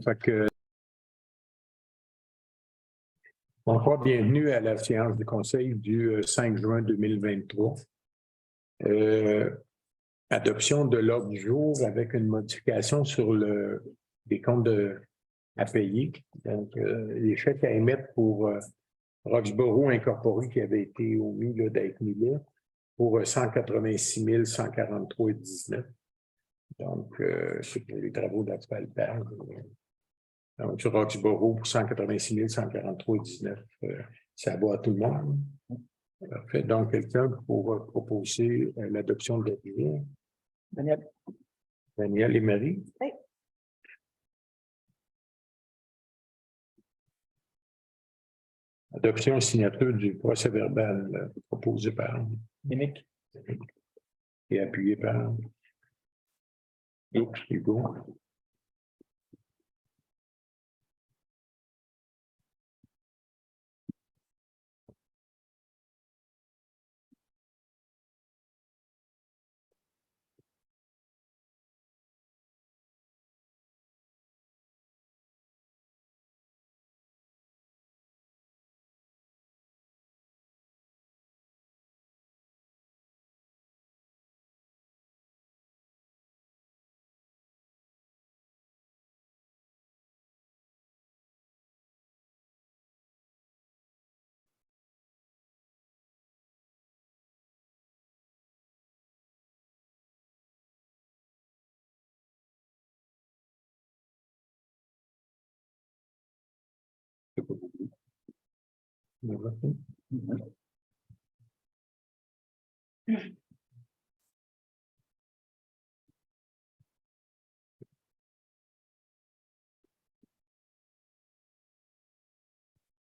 Fait que, bonsoir, bienvenue à la séance du Conseil du 5 juin 2023. Adoption de l'ordre du jour avec une modification sur les comptes à payer. Donc, les chèques à émettre pour Roxborough Incorporé qui avait été omis d'être mis là pour 186 143,19. Donc, c'est pour les travaux d'asphaltage. Donc, sur Roxborough pour 186 143,19. Ça va à tout le monde. Parfait. Donc, quelqu'un pour proposer l'adoption de l'ordre. Daniel. Daniel et Marie. Oui. Adoption et signature du procès verbal proposé par Yannick. et appuyé par Hugo.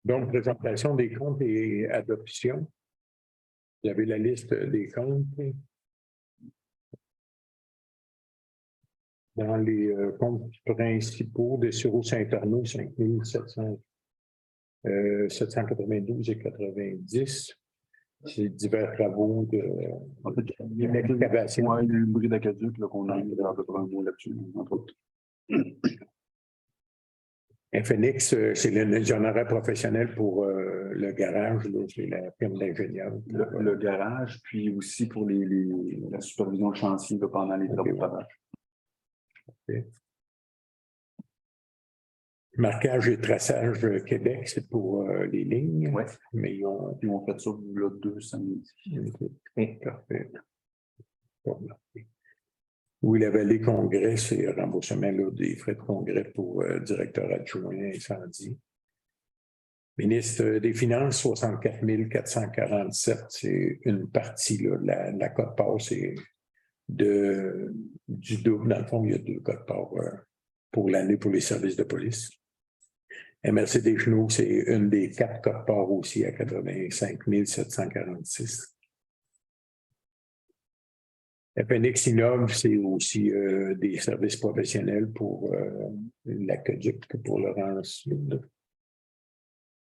Donc, présentation des comptes et adoption. Vous avez la liste des comptes. Dans les comptes principaux de Sureau Saint-Arnaud, 5 792,90. C'est divers travaux d'excavation. Oui, le bris d'aqueduc qu'on a mis dans le mot là-dessus, entre autres. Phoenix, c'est l'ingénieur professionnel pour le garage, c'est la firme d'ingénieur. Le garage, puis aussi pour la supervision de chantier pendant les travaux de pavage. Okay. Marquage et traçage Québec, c'est pour les lignes. Oui, mais ils ont fait ça là 2 samedis. Okay. Parfait. Oui, la vallée Congrès, c'est remboursement des frais de congrès pour directeur adjoint incendie. Ministre des Finances, 64 447, c'est une partie, là, la cote-part, c'est du double. Dans le fond, il y a 2 cotes-part pour l'année pour les services de police. MRC des Genoux, c'est une des 4 cotes-part aussi à 85 746. FNX Innov, c'est aussi des services professionnels pour l'aqueduc, pour Laurence,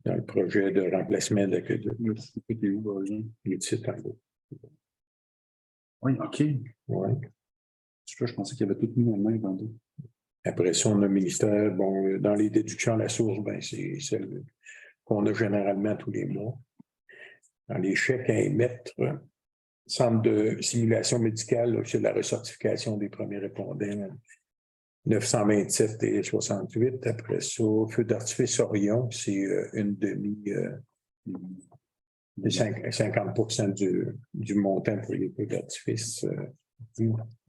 dans le projet de remplacement de l'aqueduc. C'était où, Il est ici, en haut. Oui, OK. Ouais. Je pensais qu'il y avait tout mis en main tantôt. Après ça, on a le ministère, bon, dans les déductions à la source, ben, c'est celle qu'on a généralement tous les mois. Dans les chèques à émettre, centre de simulation médicale, c'est la recertification des premiers répondants, 927 et 68. Après ça, feu d'artifice Orion, c'est une demi, de 50% du montant pour les feux d'artifice,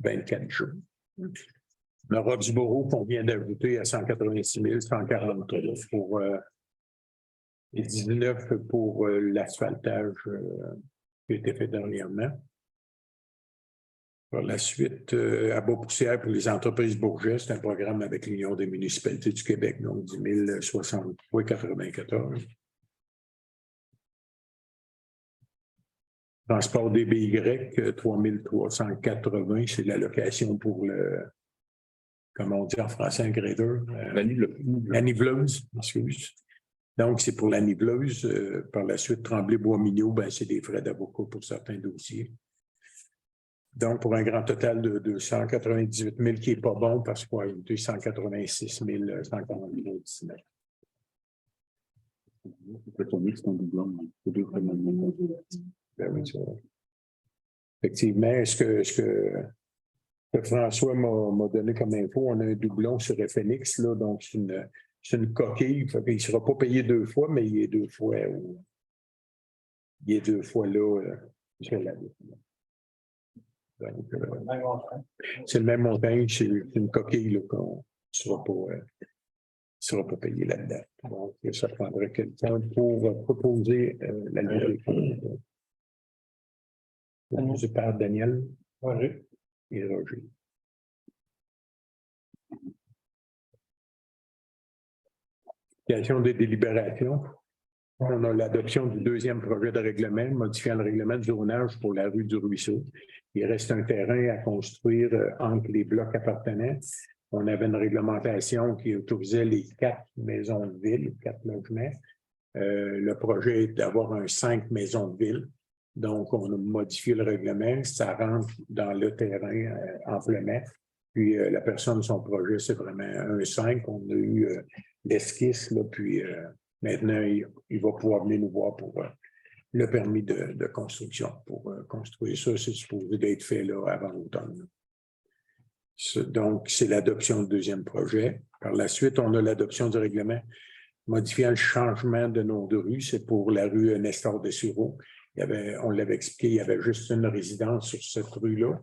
24 jours. Le Roxborough qu'on vient d'ajouter à 186 143 pour et 19 pour l'asphaltage qui a été fait dernièrement. Par la suite, à Beau-Poussière pour les entreprises Bourget, c'est un programme avec l'Union des municipalités du Québec, donc 10 063,94. Transport DBY, 3 380, c'est l'allocation pour le, comment on dit en français, un grader? La niveleuse, excuse. Donc, c'est pour la niveleuse. Par la suite, Tremblay-Bois-Mignot, ben, c'est des frais d'avocat pour certains dossiers. Donc, pour un grand total de 298 000 qui n'est pas bon parce qu'il faut ajouter 186 143,19. peut tomber que c'est un doublon. C'est deux fois le même montant. Ben oui, c'est vrai. Effectivement, ce que François m'a donné comme info, on a un doublon sur FNX, là, donc c'est une coquille. Il ne sera pas payé deux fois, mais il est deux fois là. Je l'avais. Donc, c'est le même montant, c'est une coquille là, qu'on ne sera pas payé là-dedans. Donc, ça prendrait quelqu'un pour proposer la levée des fonds. Proposé par Daniel et Roger. Question des délibérations. On a l'adoption du deuxième projet de règlement, modifiant le règlement de zonage pour la rue du Ruisseau. Il reste un terrain à construire entre les blocs appartenants. On avait une réglementation qui autorisait les 4 maisons de ville, 4 logements. Le projet est d'avoir 5 maisons de ville. Donc, on a modifié le règlement. Ça rentre dans le terrain amplement. Puis, la personne, son projet, c'est vraiment un 5. On a eu l'esquisse, là, puis maintenant, il va pouvoir venir nous voir pour le permis de construction. Pour construire ça, c'est supposé d'être fait là, avant l'automne. Donc, c'est l'adoption du deuxième projet. Par la suite, on a l'adoption du règlement modifiant le changement de nom de rue. C'est pour la rue Nestor Dessureau. On l'avait expliqué, il y avait juste une résidence sur cette rue-là,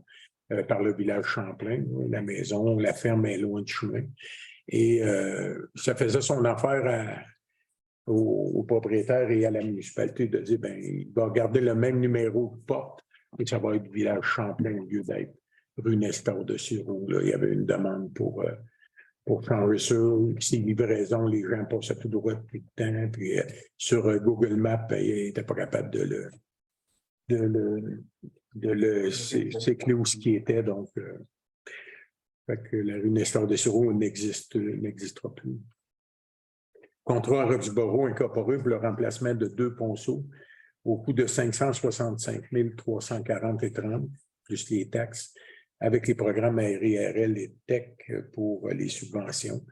par le village Champlain. La maison, la ferme est loin du chemin. Et ça faisait son affaire au propriétaire et à la municipalité de dire, ben, il va garder le même numéro de porte et ça va être village Champlain au lieu d'être rue Nestor Dessureau. Là, il y avait une demande pour changer ça. Ces livraisons, les gens passaient tout droit depuis le temps. Puis sur Google Maps, ils n'étaient pas capables c'est clé où ce qui était. Donc, fait que la rue Nestor Dessureau n'existera plus. Contrat à Roxborough incorporé pour le remplacement de 2 ponceaux au coût de 565 340,30 plus les taxes, avec les programmes ARL et TEC pour les subventions.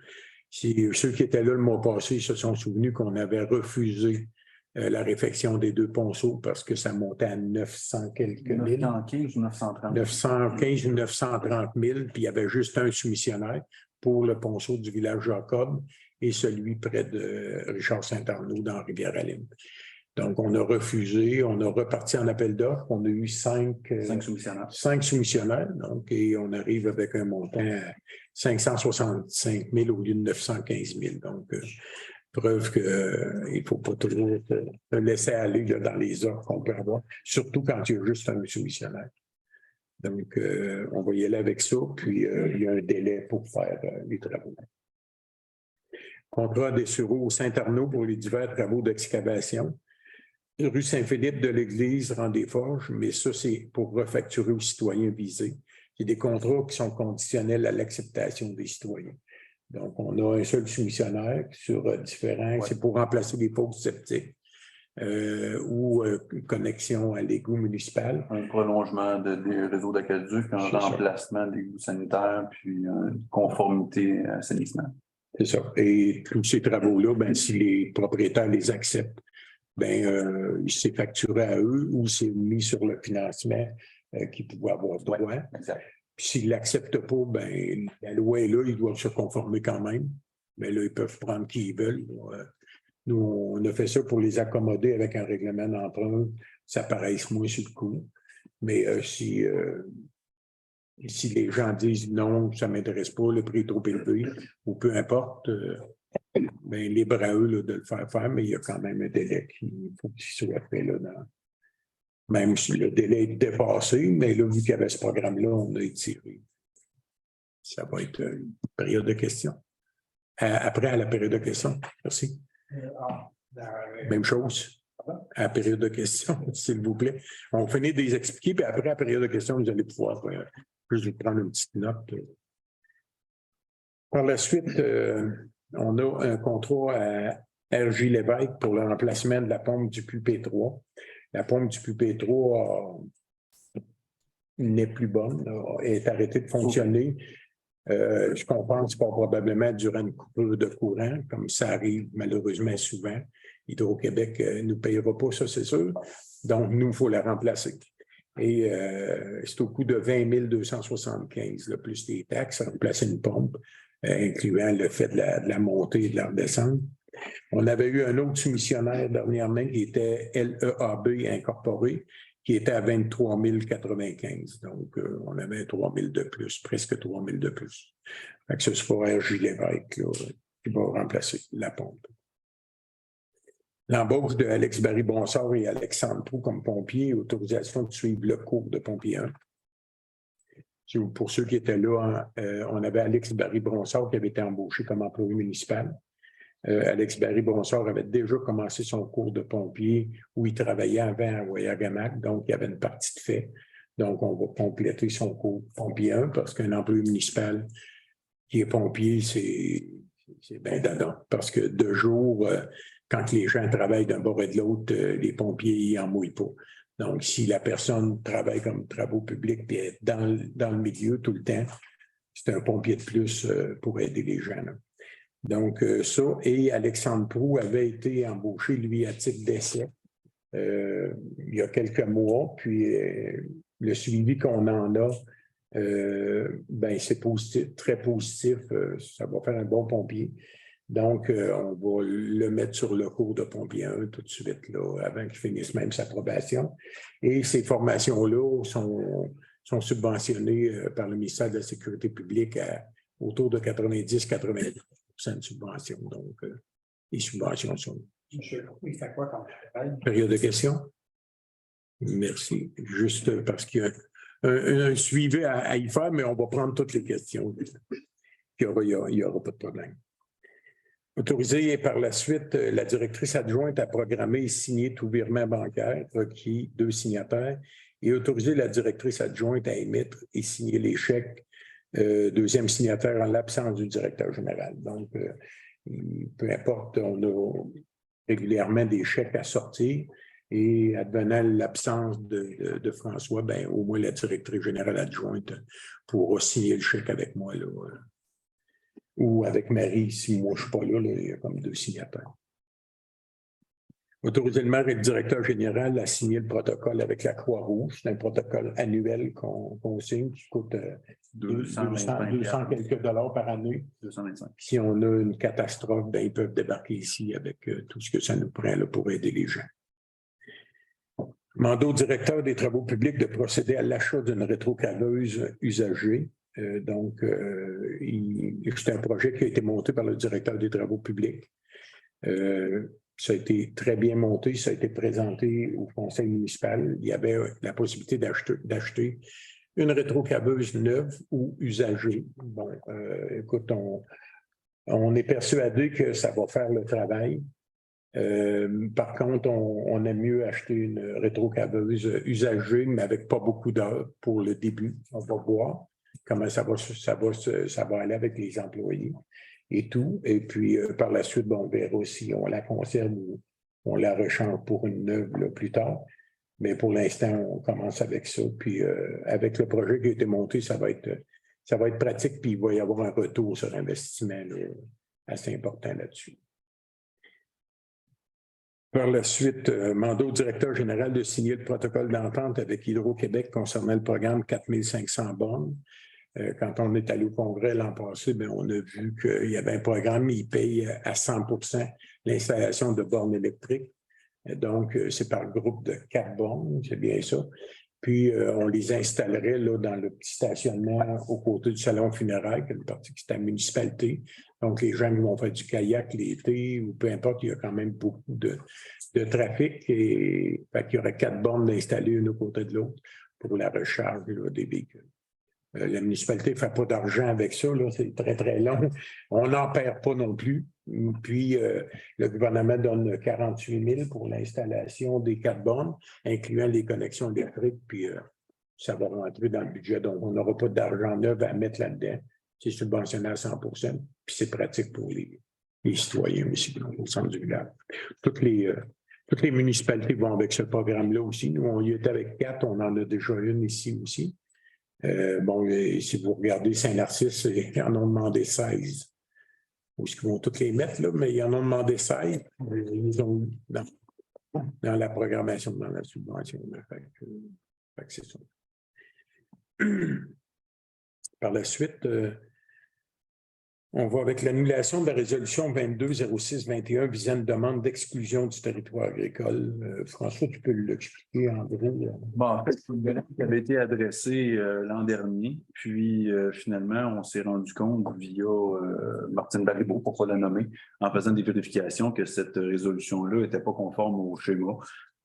Ceux qui étaient là le mois passé se sont souvenus qu'on avait refusé la réfection des 2 ponceaux parce que ça montait à 900 quelques mille. 915 ou 930? 915 ou 930 000, puis il y avait juste un soumissionnaire pour le ponceau du village Jacob et celui près de Richard Saint-Arnaud dans Rivière-Aline. Donc, on a refusé, on a reparti en appel d'offres, on a eu 5 soumissionnaires, donc, et on arrive avec un montant à 565 000 au lieu de 915 000. Donc, preuve qu'il ne faut pas toujours se laisser aller là, dans les offres qu'on peut avoir, surtout quand il y a juste un soumissionnaire. Donc, on va y aller avec ça, puis il y a un délai pour faire les travaux. Contrat des Sureaux au Saint-Arnaud pour les divers travaux d'excavation. Rue Saint-Philippe de l'Église, Rang-des-Forges, mais ça, c'est pour refacturer aux citoyens visés. C'est des contrats qui sont conditionnels à l'acceptation des citoyens. Donc, on a un seul soumissionnaire sur différents, c'est pour remplacer les fosses septiques ou connexion à l'égout municipal. Un prolongement des réseaux d'aqueduc, un remplacement d'égout sanitaire, puis une conformité à assainissement. C'est ça. Et tous ces travaux-là, ben, si les propriétaires les acceptent, ben, c'est facturé à eux ou c'est mis sur le financement qu'ils pouvaient avoir droit. Ouais, exact. Puis s'ils ne l'acceptent pas, ben, la loi est là, ils doivent se conformer quand même. Mais là, ils peuvent prendre qui ils veulent. Nous, on a fait ça pour les accommoder avec un règlement d'emprunt. Ça paraisse moins sur le coup. Mais si les gens disent non, ça ne m'intéresse pas, le prix est trop élevé, ou peu importe, ben, libre à eux là, de le faire, mais il y a quand même un délai qu'il faut qu'il soit fait là, même si le délai est dépassé, mais là, vu qu'il y avait ce programme-là, on a étiré. Ça va être une période de questions. Après, à la période de questions. Merci. Même chose. À la période de questions, s'il vous plaît. On finit de les expliquer, puis après, à la période de questions, vous allez pouvoir juste prendre une petite note. Par la suite, on a un contrat à RJ Lévesque pour le remplacement de la pompe du Puy P3. La pompe du Puy P3 n'est plus bonne, là, est arrêtée de fonctionner. Je comprends que c'est pas probablement durant une coupure de courant, comme ça arrive malheureusement souvent. Hydro-Québec ne nous payera pas, ça c'est sûr. Donc, nous, il faut la remplacer. Et c'est au coût de 20 275, là, plus des taxes, remplacer une pompe, incluant le fait de la montée et de la redescente. On avait eu un autre soumissionnaire dernièrement qui était LEAB Incorporé, qui était à 23 095. Donc, on avait 3 000 de plus, presque 3 000 de plus. Fait que ce sera RJ Lévesque là, qui va remplacer la pompe. L'embauche de Alex Barry-Bonsard et Alexandre Proux comme pompiers, autorisation de suivre le cours de pompier 1. Pour ceux qui étaient là, on avait Alex Barry-Bonsard qui avait été embauché comme employé municipal. Alex Barry-Bonsard avait déjà commencé son cours de pompier où il travaillait avant à Wayagamac, donc il y avait une partie de fait. Donc, on va compléter son cours pompier 1 parce qu'un employé municipal qui est pompier, c'est bien donnant. Parce que de jour, quand les gens travaillent d'un bord et de l'autre, les pompiers n'en mouillent pas. Donc, si la personne travaille comme travaux publics et est dans le milieu tout le temps, c'est un pompier de plus pour aider les gens. Là. Donc, ça, et Alexandre Proux avait été embauché, lui, à titre d'essai il y a quelques mois, puis le suivi qu'on en a, ben, c'est positif, très positif, ça va faire un bon pompier. Donc, on va le mettre sur le cours de pompier 1 tout de suite, là, avant qu'il finisse même sa probation. Et ces formations-là sont subventionnées par le ministère de la Sécurité publique à autour de 90-90 de subvention. Donc, les subventions sont... Monsieur, il fait quoi comme travail? Période de questions? Merci. Juste parce qu'il y a un suivi à y faire, mais on va prendre toutes les questions. Il n'y aura pas de problème. Autorisé par la suite, la directrice adjointe à programmer et signer tout virement bancaire requis 2 signataires et autoriser la directrice adjointe à émettre et signer les chèques 2e signataire en l'absence du directeur général. Donc, peu importe, on a régulièrement des chèques à sortir et advenant l'absence de François, ben, au moins la directrice générale adjointe pourra signer le chèque avec moi là, ou avec Marie, si moi je ne suis pas là, il y a comme 2 signataires. Autoriser le maire et le directeur général à signer le protocole avec la Croix-Rouge. C'est un protocole annuel qu'on signe qui coûte 200 quelques dollars par année. 225. Si on a une catastrophe, ben, ils peuvent débarquer ici avec tout ce que ça nous prend là, pour aider les gens. Mandat au directeur des travaux publics de procéder à l'achat d'une rétrocaveuse usagée. Donc, c'est un projet qui a été monté par le directeur des travaux publics. Ça a été très bien monté, ça a été présenté au conseil municipal. Il y avait la possibilité d'acheter une rétrocaveuse neuve ou usagée. Bon, écoute, on est persuadé que ça va faire le travail. Par contre, on aime mieux acheter une rétrocaveuse usagée, mais avec pas beaucoup d'heures pour le début. On va voir comment ça va aller avec les employés et tout. Et puis, par la suite, bon, on verra si on la conserve ou on la rechange pour une neuve là, plus tard. Mais pour l'instant, on commence avec ça. Puis, avec le projet qui a été monté, ça va être pratique. Puis, il va y avoir un retour sur investissement là, assez important là-dessus. Par la suite, mandat au directeur général de signer le protocole d'entente avec Hydro-Québec concernant le programme 4500 bornes. Quand on est allé au congrès l'an passé, bien, on a vu qu'il y avait un programme, il paye à 100% l'installation de bornes électriques. Donc, c'est par groupe de 4 bornes, c'est bien ça. Puis, on les installerait là, dans le petit stationnement aux côtés du salon funéraire, qui est une partie qui est à la municipalité. Donc, les gens qui vont faire du kayak l'été ou peu importe, il y a quand même beaucoup de trafic. Et fait qu'il y aurait 4 bornes installées une aux côtés de l'autre pour la recharge là, des véhicules. La municipalité ne fait pas d'argent avec ça, c'est très, très long. On n'en perd pas non plus. Puis, le gouvernement donne 48 000 pour l'installation des 4 bornes, incluant les connexions électriques, puis ça va rentrer dans le budget. Donc, on n'aura pas d'argent neuf à mettre là-dedans. C'est subventionné à 100%, puis c'est pratique pour les citoyens aussi, au centre du village. Toutes les municipalités vont avec ce programme-là aussi. Nous, on y est avec 4, on en a déjà une ici aussi. Bon, et si vous regardez Saint-Narcisse, ils en ont demandé 16. Où est-ce qu'ils vont toutes les mettre, là, mais ils en ont demandé 16. Ils ont eu dans la programmation, dans la subvention. Fait que c'est ça. Par la suite, on va avec l'annulation de la résolution 2206-21 visant une demande d'exclusion du territoire agricole. François, tu peux l'expliquer, André? Bon, en fait, c'est une demande qui avait été adressée l'an dernier, puis finalement, on s'est rendu compte via Martine Baribeau, pour ne pas la nommer, en faisant des vérifications, que cette résolution-là n'était pas conforme au schéma.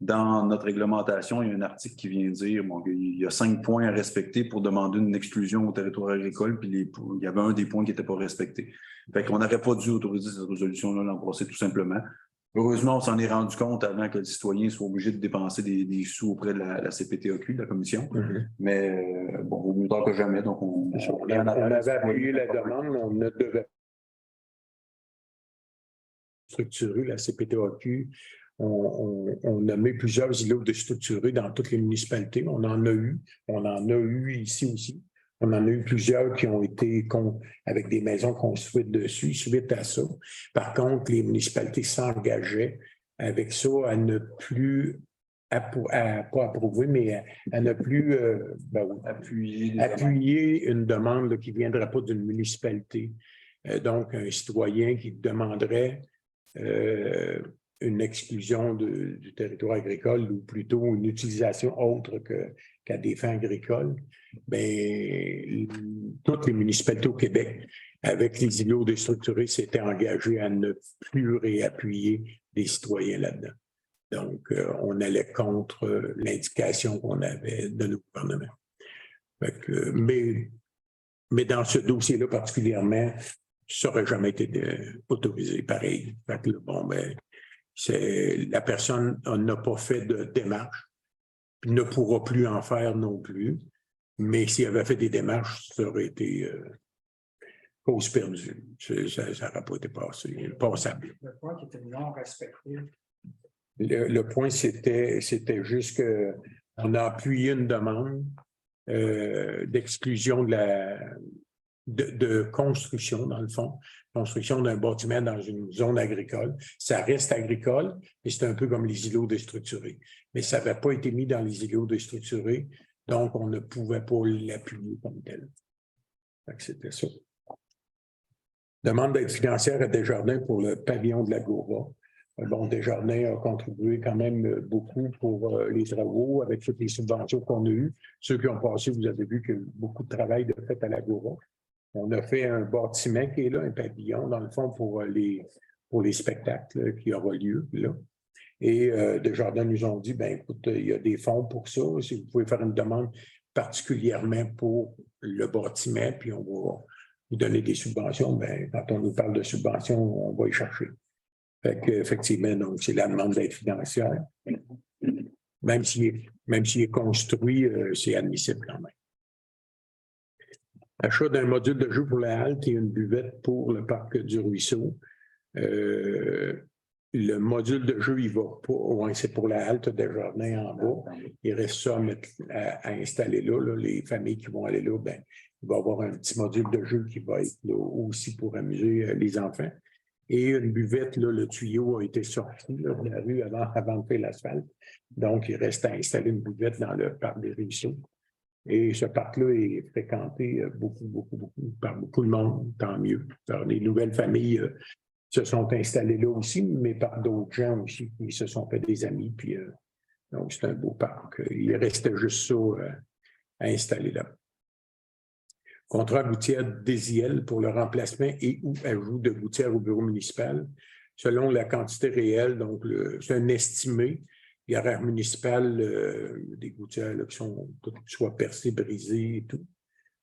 Dans notre réglementation, il y a un article qui vient dire qu'il y a 5 points à respecter pour demander une exclusion au territoire agricole, puis il y avait un des points qui n'était pas respecté. Fait qu'on n'aurait pas dû autoriser cette résolution-là l'an passé, tout simplement. Heureusement, on s'en est rendu compte avant que le citoyen soit obligé de dépenser des sous auprès de la CPTAQ, de la commission. Mais bon, vaut mieux tard que jamais. Donc, on avait appuyé la demande, on ne devait pas structurer la CPTAQ. On a mis plusieurs îlots déstructurés dans toutes les municipalités. On en a eu ici aussi. On en a eu plusieurs qui ont été avec des maisons construites dessus suite à ça. Par contre, les municipalités s'engageaient avec ça à ne plus, pas approuver, mais à ne plus appuyer une demande là, qui ne viendrait pas d'une municipalité. Donc, un citoyen qui demanderait une exclusion du territoire agricole ou plutôt une utilisation autre qu'à des fins agricoles, bien, toutes les municipalités au Québec, avec les îlots déstructurés, s'étaient engagées à ne plus réappuyer des citoyens là-dedans. Donc, on allait contre l'indication qu'on avait de nos gouvernements. Mais dans ce dossier-là particulièrement, ça n'aurait jamais été autorisé pareil. Fait que, bon, ben, la personne n'a pas fait de démarche, puis ne pourra plus en faire non plus. Mais s'il avait fait des démarches, ça aurait été cause perdue. Ça n'aurait pas été passable. Le point qui était non respecté. Le point, c'était juste qu'on a appuyé une demande d'exclusion de construction, dans le fond, construction d'un bâtiment dans une zone agricole. Ça reste agricole, et c'est un peu comme les îlots déstructurés. Mais ça n'avait pas été mis dans les îlots déstructurés, donc on ne pouvait pas l'appuyer comme tel. C'était ça. Demande d'aide financière à Desjardins pour le pavillon de l'Agora. Bon, Desjardins a contribué quand même beaucoup pour les travaux avec toutes les subventions qu'on a eues. Ceux qui ont passé, vous avez vu qu'il y a eu beaucoup de travail de fait à l'Agora. On a fait un bâtiment qui est là, un pavillon, dans le fond, pour les spectacles qui auront lieu là. Et Desjardins nous ont dit, ben écoute, il y a des fonds pour ça. Si vous pouvez faire une demande particulièrement pour le bâtiment, puis on va vous donner des subventions, ben quand on nous parle de subventions, on va y chercher. Fait qu'effectivement, donc, c'est la demande d'aide financière. Même s'il est construit, c'est admissible quand même. Achat d'un module de jeu pour la halte et une buvette pour le parc du Ruisseau. Le module de jeu, il va pas. Ouais, c'est pour la halte des jardins en bas. Il reste ça à installer là. Les familles qui vont aller là, ben, il va y avoir un petit module de jeu qui va être là aussi pour amuser les enfants. Et une buvette, là, le tuyau a été sorti là, de la rue avant de faire l'asphalte. Donc, il reste à installer une buvette dans le parc des Ruisseaux. Et ce parc-là est fréquenté beaucoup par beaucoup de monde, tant mieux. Alors, les nouvelles familles se sont installées là aussi, mais par d'autres gens aussi qui se sont fait des amis. Puis, donc, c'est un beau parc. Il restait juste ça à installer là. Contrat gouttière d'Éziel pour le remplacement et ou ajout de gouttière au bureau municipal. Selon la quantité réelle, donc c'est un estimé. Garage municipal, des gouttières là, qui sont toutes soit percées, brisées et tout.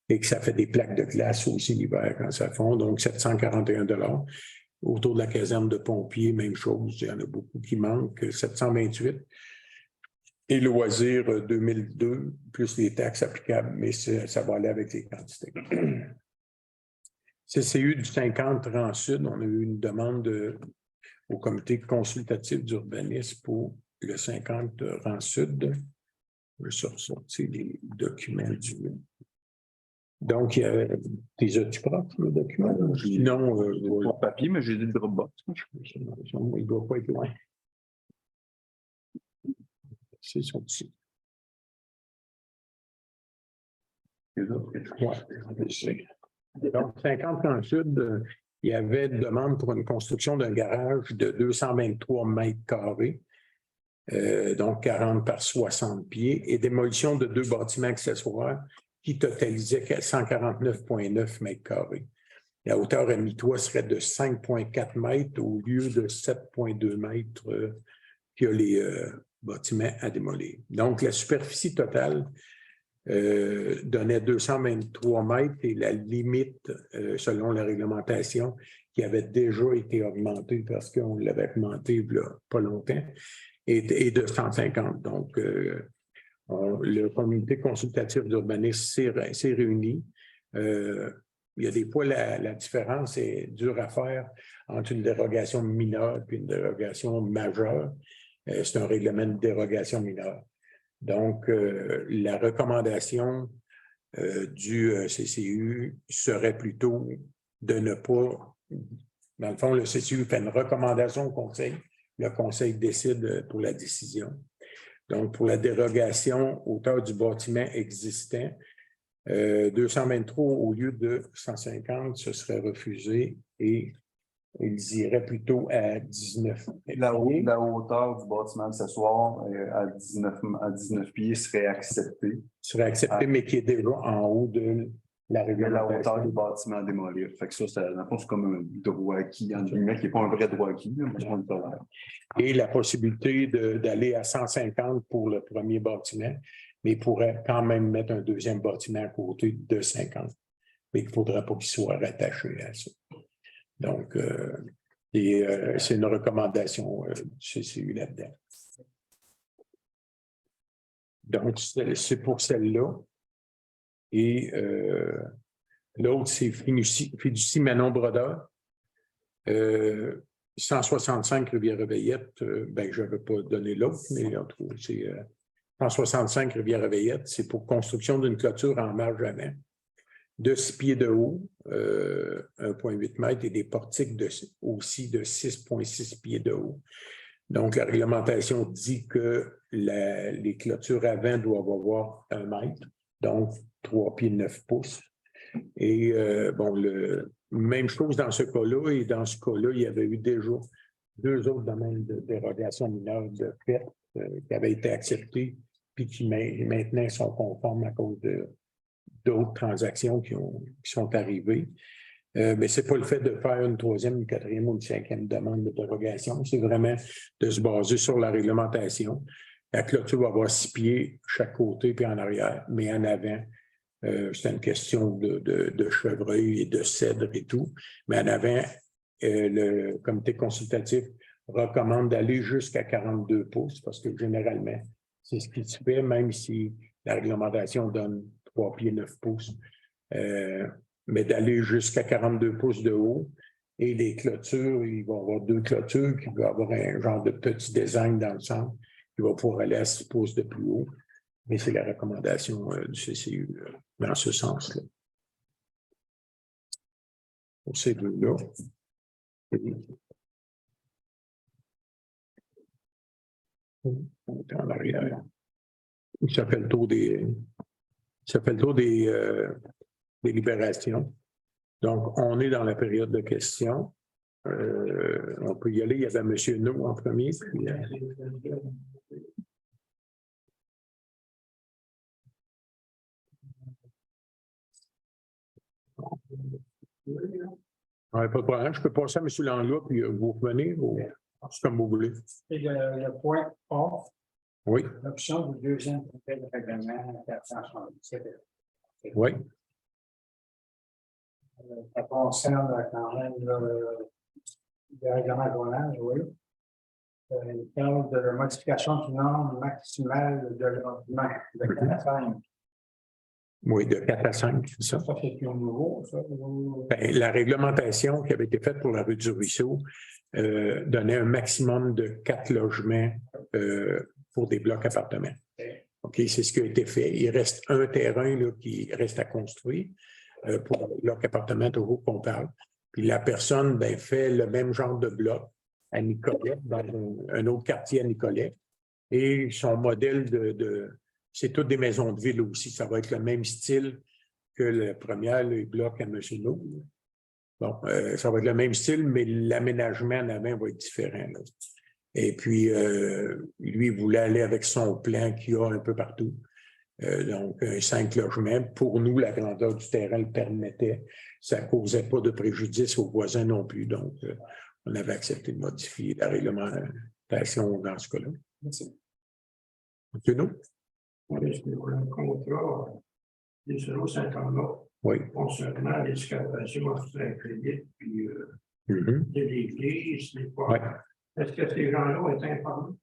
Et que ça fait des plaques de glace aussi l'hiver quand ça fond. Donc, 741 $. Autour de la caserne de pompiers, même chose. Il y en a beaucoup qui manquent. 728 et loisirs 2002, plus les taxes applicables, mais ça va aller avec les quantités. CCU du 50 Rang Sud, on a eu une demande au comité consultatif d'urbanisme pour le 50 Rang Sud. Je vais sortir les documents Donc, il y a tes as-tu propres, le document? Non, J'ai pas de papier, mais j'ai des Dropbox. il ne doit pas être loin. C'est son dessus. Ouais. Donc, 50 ans sud, il y avait une demande pour une construction d'un garage de 223 mètres carrés, donc 40 par 60 pieds, et démolition de 2 bâtiments accessoires qui totalisaient 149,9 mètres carrés. La hauteur à mi-toit serait de 5,4 mètres au lieu de 7,2 mètres que les bâtiments à démolir. Donc, la superficie totale donnait 223 mètres et la limite, selon la réglementation, qui avait déjà été augmentée parce qu'on l'avait augmentée il n'y a pas longtemps, est de 150. Donc, le comité consultatif d'urbanisme s'est réuni. Il y a des fois, la différence est dure à faire entre une dérogation mineure et une dérogation majeure. C'est un règlement de dérogation mineure. Donc, la recommandation du CCU serait plutôt de ne pas... Dans le fond, le CCU fait une recommandation au Conseil. Le Conseil décide pour la décision. Donc, pour la dérogation hauteur du bâtiment existant, 223 au lieu de 150, ce serait refusé et ils iraient plutôt à 19. La hauteur du bâtiment accessoire à 19 pieds serait acceptée. Serait accepté, mais qui est déjà en haut de la réglementation. La hauteur du bâtiment à démolir. Fait que ça, c'est comme un droit acquis, entre guillemets, qui n'est pas un vrai droit acquis. Et la possibilité d'aller à 150 pour le premier bâtiment, mais il pourrait quand même mettre un deuxième bâtiment à côté de 50. Mais il ne faudra pas qu'il soit rattaché à ça. Donc, c'est une recommandation du CCU là-dedans. Donc, c'est pour celle-là. Et l'autre, c'est Fiducie Manon Brodeur. 165 Rivière-Réveillette, je n'avais pas donné l'autre, mais en tout cas, c'est 165 Rivière-Réveillette, c'est pour construction d'une clôture en marge avant, de 6 pieds de haut, 1,8 mètres, et des portiques aussi de 6,6 pieds de haut. Donc, la réglementation dit que les clôtures avant doivent avoir 1 mètre, donc 3 pieds 9 pouces. Et même chose dans ce cas-là, et dans ce cas-là, il y avait eu déjà 2 autres domaines de dérogation mineure de fait qui avaient été acceptés, puis qui maintenant sont conformes à cause d'autres transactions qui sont arrivées. Mais ce n'est pas le fait de faire une 3e, une 4e ou une 5e demande de dérogation, c'est vraiment de se baser sur la réglementation. La clôture va avoir 6 pieds chaque côté puis en arrière, mais en avant, c'est une question de chevreuil et de cèdre et tout. Mais en avant, le comité consultatif recommande d'aller jusqu'à 42 pouces parce que généralement, c'est ce qui se fait, même si la réglementation donne 3 pieds 9 pouces. Mais d'aller jusqu'à 42 pouces de haut. Et les clôtures, il va y avoir 2 clôtures qui vont avoir un genre de petit design dans le centre qui va pouvoir aller à 6 pouces de plus haut. Mais c'est la recommandation du CCU dans ce sens-là. Pour ces deux-là. On est en arrière. Ça fait le tour des libérations. Donc, on est dans la période de questions. On peut y aller. Il y avait M. No en premier. Puis, pas de problème. Je peux passer à M. Langlois, puis vous revenez, c'est comme vous voulez. Et le point A, oui. L'option du 2e projet de règlement 477. Oui. Ça concerne quand même le règlement douanier, oui. Il parle de la modification du nombre maximal de logement de 4 à 5. Oui, de 4 à 5, c'est ça. Ça, c'est plus nouveau, ça. Bien, la réglementation qui avait été faite pour la rue du Ruisseau donnait un maximum de 4 logements pour des blocs appartements. OK, c'est ce qui a été fait. Il reste un terrain là, qui reste à construire pour leur appartement toujours qu'on parle. Puis la personne ben, fait le même genre de bloc à Nicolet, dans un autre quartier à Nicolet. Et son modèle c'est toutes des maisons de ville aussi. Ça va être le même style que le premier, le bloc à M. No. Bon, ça va être le même style, mais l'aménagement en avant va être différent. Là. Et puis, lui, il voulait aller avec son plan qu'il y a un peu partout. Donc, 5 logements. Pour nous, la grandeur du terrain le permettait. Ça ne causait pas de préjudice aux voisins non plus. Donc, on avait accepté de modifier la réglementation dans ce cas-là. Merci. C'est nous? Oui, c'est pour un contrat des Zéro Saint-Arnaud. Oui. Concernant l'excavation sur un crédit, puis Mm-hmm. de l'église, les pas. Oui. Est-ce que ces gens-là ont été informés?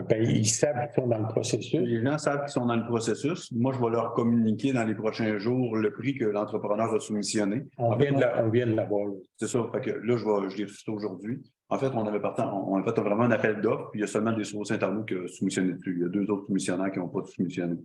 Ben, ils savent qu'ils sont dans le processus. Les gens savent qu'ils sont dans le processus. Moi, je vais leur communiquer dans les prochains jours le prix que l'entrepreneur a soumissionné. On vient de l'avoir. Là. C'est ça. Fait que là, je l'ai reçu aujourd'hui. En fait, on a fait vraiment un appel d'offres, puis il y a seulement des Zéro Saint-Arnaud qui ont soumissionné dessus. Il y a 2 autres soumissionnaires qui n'ont pas soumissionné.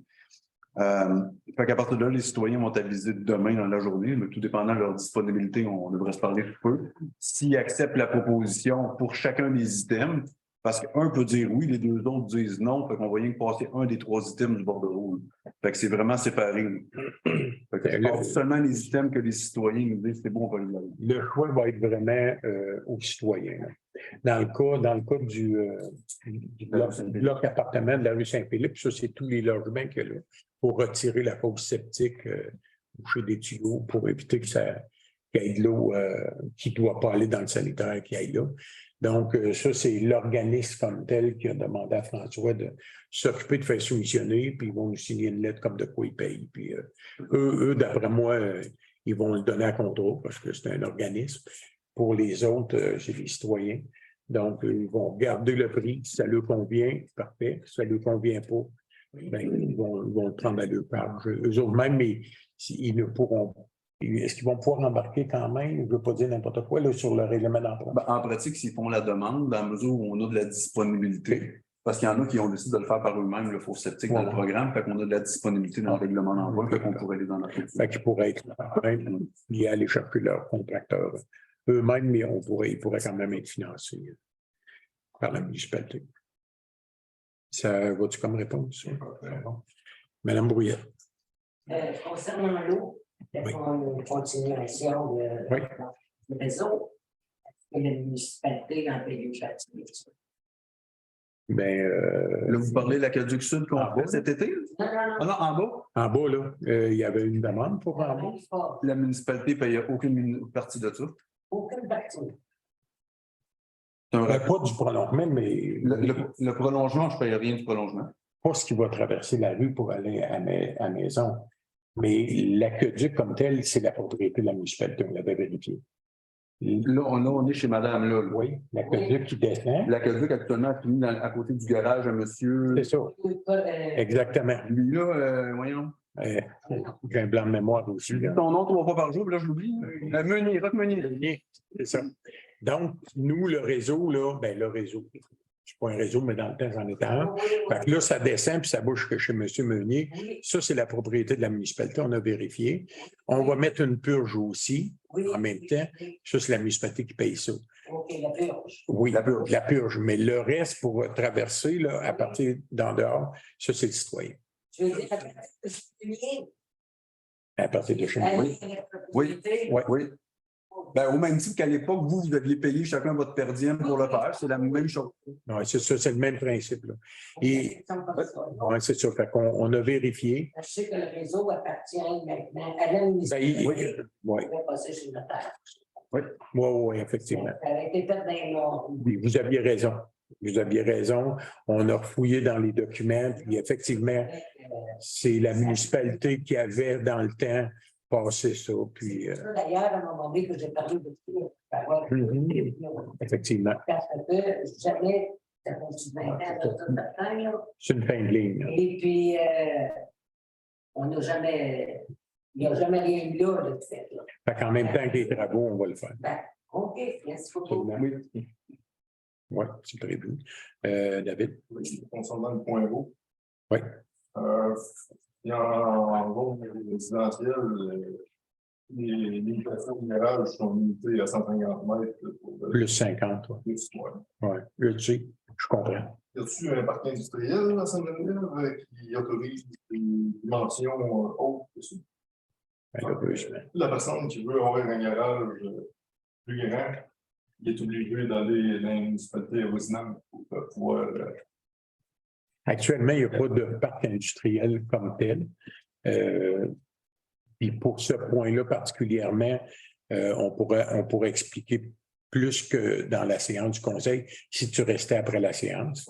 Fait qu'à partir de là, les citoyens vont aviser demain dans la journée, mais tout dépendant de leur disponibilité, on devrait se parler sous peu. S'ils acceptent la proposition pour chacun des items, parce qu'un peut dire oui, les 2 autres disent non, fait qu'on va rien que passer un des 3 items du bordereau. Fait que c'est vraiment séparé. Fait que je passe seulement les items que les citoyens nous disent, c'est bon, on va le faire. Le choix va être vraiment aux citoyens. Là. Dans le cas du bloc appartement de la rue Saint-Philippe, ça, c'est tous les logements qu'il y a là, pour retirer la fosse septique, boucher des tuyaux pour éviter qu'il y ait de l'eau qui ne doit pas aller dans le sanitaire qui aille là. Donc, ça, c'est l'organisme comme tel qui a demandé à François de s'occuper de faire soumissionner, puis ils vont nous signer une lettre comme de quoi ils payent. Puis eux, d'après moi, ils vont le donner à contrôle parce que c'est un organisme. Pour les autres, c'est les citoyens. Donc, ils vont garder le prix. Si ça leur convient, parfait. Si ça ne leur convient pas, ben, ils vont le prendre à leur part. Eux autres même, mais ils ne pourront. Est-ce qu'ils vont pouvoir embarquer quand même? Je ne veux pas dire n'importe quoi là, sur le règlement d'emploi. Ben, en pratique, s'ils font la demande, dans la mesure où on a de la disponibilité, parce qu'il y en a qui ont décidé de le faire par eux-mêmes, le faux sceptique dans le programme, fait qu'on a de la disponibilité dans le règlement d'emploi, fait qu'on pourrait les en appeler. Fait qu'ils pourraient être même liés à aller chercher leurs contracteurs eux-mêmes, mais ils pourraient quand même être financés par la municipalité. Ça va-tu comme réponse? Madame Brouillette. Concernant l'eau, Oui. une continuation Oui. du réseau, est-ce que la municipalité en paye une partie de ça? Ben, Là, vous parlez de l'aqueduc sud qu'on En fait bas. cet été? Non, non, Ah non. non, en bas? en bas, là, il y avait une demande pour en bas. Pas. La municipalité ne paye aucune partie de ça. Aucune partie. C'est un Pas du prolongement, mais Le prolongement, je ne paye rien du prolongement. pas ce qui va traverser la rue pour aller à la maison. Mais l'aqueduc comme tel, c'est la propriété de la municipalité, on l'avait vérifié. Là, on est chez madame, là. Oui, l'aqueduc qui descend. L'aqueduc actuellement finit à côté du garage à monsieur. C'est ça, exactement. Lui, là, voyons. J'ai un blanc de mémoire aussi. Là. Ton nom 3 fois par jour, puis là, je l'oublie. Meunier, Roch Meunier. C'est ça. Donc, nous, le réseau, là, ben le réseau, c'est pas un réseau, mais dans le temps, j'en étais un. Fait que là, ça descend, puis ça bouge que chez M. Meunier. Ça, c'est la propriété de la municipalité, on a vérifié. On va mettre une purge aussi, en même temps. Ça, c'est la municipalité qui paye ça. OK, la purge. Oui, la purge. Mais le reste, pour traverser, là, à partir d'en dehors, ça, c'est le citoyen. Je veux dire, c'est lié. À partir de chez nous. Oui. Oui. Oui. Ben, au même titre qu'à l'époque, vous aviez payé chacun votre per diem pour le faire. C'est la même chose. Oui, c'est ça, c'est le même principe. Là. Et ouais, c'est ça. Fait qu'on on a vérifié. Je sais que le réseau appartient maintenant à la municipalité. Oui, oui. On va passer chez le notaire. Oui, effectivement. Ça a été fait dans les normes. Oui, vous aviez raison. Vous aviez raison. On a fouillé dans les documents, puis effectivement, c'est la municipalité qui avait dans le temps passé ça. Puis, D'ailleurs, à un moment donné, que j'ai parlé de ça, effectivement, parce que jamais, ça continue 20 ans, là. c'est une fin de ligne. Là. Et puis, on n'a jamais, il n'y a jamais rien eu là, de fait. Là. Fait qu'en même temps que les travaux, on va le faire. Ben, OK, merci beaucoup. Absolument. Oui, c'est prévu. David? Concernant le point haut. Oui. Et en gros, résidentiel, les limitations de garage sont limitées à 150 mètres. Plus 50, oui. Plus, ouais. Ouais, je sais, je comprends. Y a-t-il un parc industriel dans Sainte-Geneviève qui autorise une dimension haute dessus? Malheureusement. La personne qui veut avoir un garage plus grand, il est obligé d'aller dans une municipalité voisinante pour pouvoir. Actuellement, il n'y a pas de parc industriel comme tel. Puis pour ce point-là particulièrement, on pourrait expliquer plus que dans la séance du conseil si tu restais après la séance.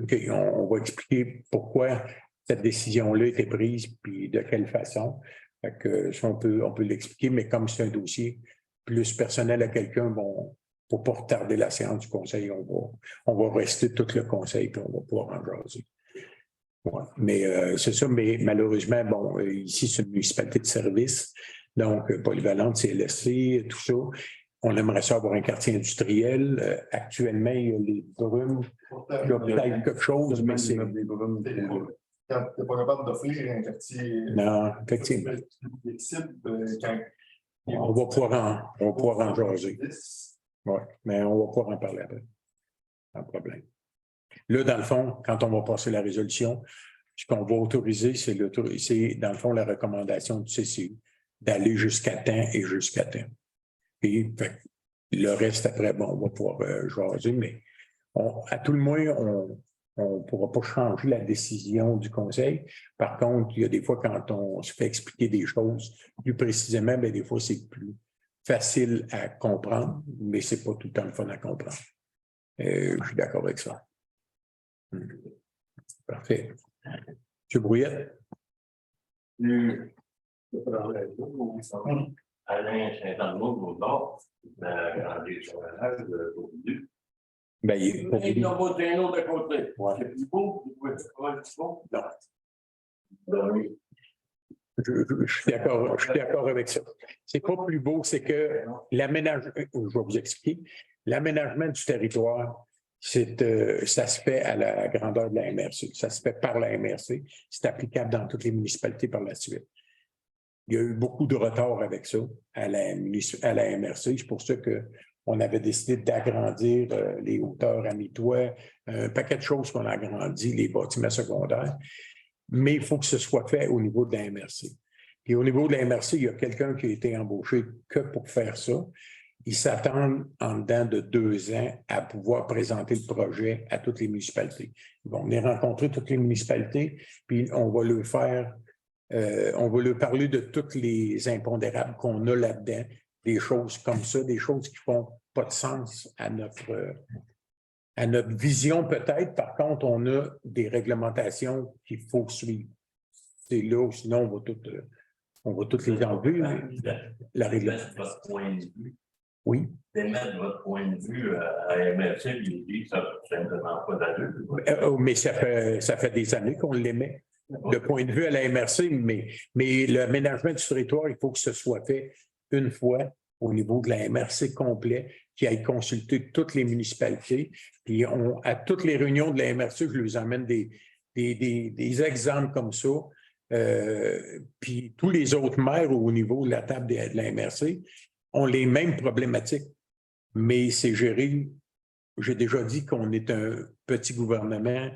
Okay, on va expliquer pourquoi cette décision-là a été prise puis de quelle façon. Fait que, ça, on peut l'expliquer, mais comme c'est un dossier plus personnel à quelqu'un, bon, pour ne pas retarder la séance du conseil, on va rester tout le conseil puis on va pouvoir en jaser. Ouais. Mais c'est ça, mais malheureusement, bon, ici, c'est une municipalité de service, donc polyvalente, CLSC, tout ça. On aimerait ça avoir un quartier industriel. Actuellement, il y a les brumes. Il y a peut-être quelque chose, mais c'est. Quand tu n'es pas capable d'offrir un quartier. Non, effectivement. On va pouvoir en jaser. Oui, mais on va pouvoir en parler après. Pas de problème. Là, dans le fond, quand on va passer la résolution, ce qu'on va autoriser, c'est dans le fond la recommandation du CCU d'aller jusqu'à temps et jusqu'à temps. Et le reste, après, bon, on va pouvoir jaser, mais à tout le moins, on ne pourra pas changer la décision du conseil. Par contre, il y a des fois, quand on se fait expliquer des choses plus précisément, bien, des fois, c'est plus facile à comprendre, mais ce n'est pas tout le temps le fun à comprendre. Je suis d'accord avec ça. Parfait. M. Brouillette. Alain Saint-Arnaud au nord, dans les sauvages au milieu. Ben, il y a un autre de côté. Ouais. C'est plus beau, vous pouvez faire plus beau? Non. Ben oui. Je suis d'accord avec ça. C'est pas plus beau, c'est que l'aménagement, je vais vous expliquer, l'aménagement du territoire, ça se fait à la grandeur de la MRC. Ça se fait par la MRC. C'est applicable dans toutes les municipalités par la suite. Il y a eu beaucoup de retard avec ça à la MRC. C'est pour ça qu'on avait décidé d'agrandir les hauteurs à mi-toit, un paquet de choses qu'on a agrandi, les bâtiments secondaires. Mais il faut que ce soit fait au niveau de la MRC. Et au niveau de la MRC, il y a quelqu'un qui a été embauché que pour faire ça. Ils s'attendent en dedans de 2 ans à pouvoir présenter le projet à toutes les municipalités. Ils vont venir rencontrer toutes les municipalités, puis on va leur faire, on va leur parler de tous les impondérables qu'on a là-dedans, des choses comme ça, des choses qui ne font pas de sens à notre vision peut-être. Par contre, on a des réglementations qu'il faut suivre. C'est là, sinon on va toutes les enlever. La réglementation. Votre point de vue. Oui. D'émettre votre point de vue à MRC, il dit que ça n'a simplement pas d'allure. Mais ça fait des années qu'on l'émet. Le point de vue à la MRC, mais l'aménagement du territoire, il faut que ce soit fait une fois au niveau de la MRC complet, qui aille consulter toutes les municipalités. Puis à toutes les réunions de la MRC, je leur amène des exemples comme ça. Puis tous les autres maires au niveau de la table de la MRC ont les mêmes problématiques, mais c'est géré. J'ai déjà dit qu'on est un petit gouvernement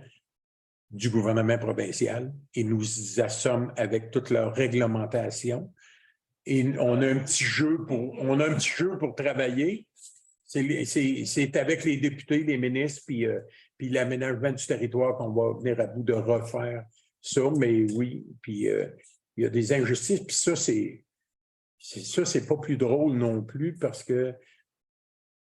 du gouvernement provincial et nous assommons avec toute leur réglementation. Et on a un petit jeu pour travailler. C'est avec les députés, les ministres, puis l'aménagement du territoire qu'on va venir à bout de refaire ça. Mais oui, puis il y a des injustices. Puis ça, c'est pas plus drôle non plus parce que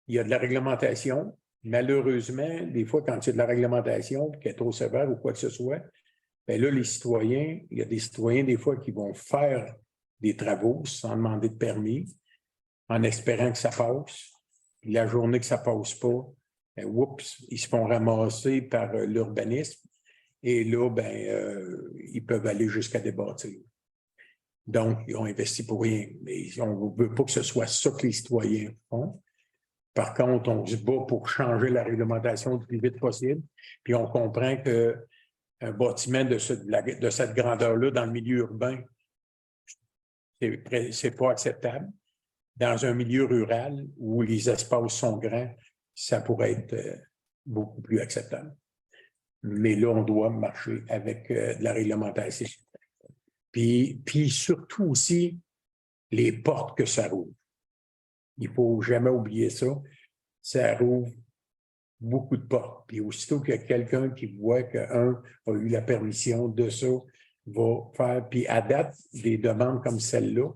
il y a de la réglementation. Malheureusement, des fois, quand il y a de la réglementation qui est trop sévère ou quoi que ce soit, bien là, il y a des citoyens, des fois, qui vont faire des travaux sans demander de permis, en espérant que ça passe. Puis la journée que ça ne passe pas, ben, oups, ils se font ramasser par l'urbanisme. Et là, ils peuvent aller jusqu'à des bâtiments. Donc, ils ont investi pour rien. Mais on ne veut pas que ce soit ça que les citoyens font. Par contre, on se bat pour changer la réglementation le plus vite possible. Puis on comprend que un bâtiment de cette grandeur-là dans le milieu urbain, c'est pas acceptable. Dans un milieu rural où les espaces sont grands, ça pourrait être beaucoup plus acceptable. Mais là, on doit marcher avec de la réglementation. Puis surtout aussi, les portes que ça rouvre. Il ne faut jamais oublier ça. Ça rouvre beaucoup de portes. Puis aussitôt qu'il y a quelqu'un qui voit qu'un a eu la permission de ça, va faire. Puis à date, des demandes comme celle-là,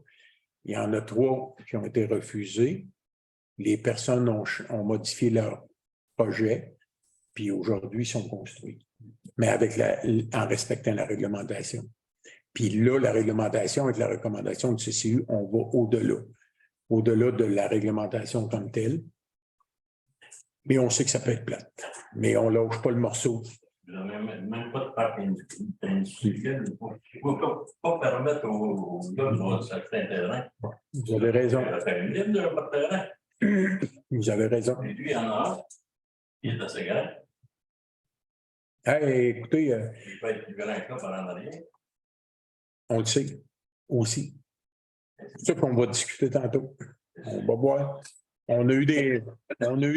il y en a 3 qui ont été refusées. Les personnes ont modifié leur projet, puis aujourd'hui, ils sont construits. Mais en respectant la réglementation. Puis là, la réglementation, avec la recommandation du CCU, on va au-delà de la réglementation comme telle. Mais on sait que ça peut être plate. Mais on ne lâche pas le morceau. Vous n'avez même pas de parc industriel. Il ne faut pas permettre aux gars de s'acheter un terrain. Vous avez raison. Ça fait une ligne de terrain. Vous avez raison. Et lui, il en a un. Il est assez grand. Hey, écoutez, Il peut être plus grand que ça par en arrière. on le sait aussi. C'est ça qu'on va discuter tantôt. On va voir. On a eu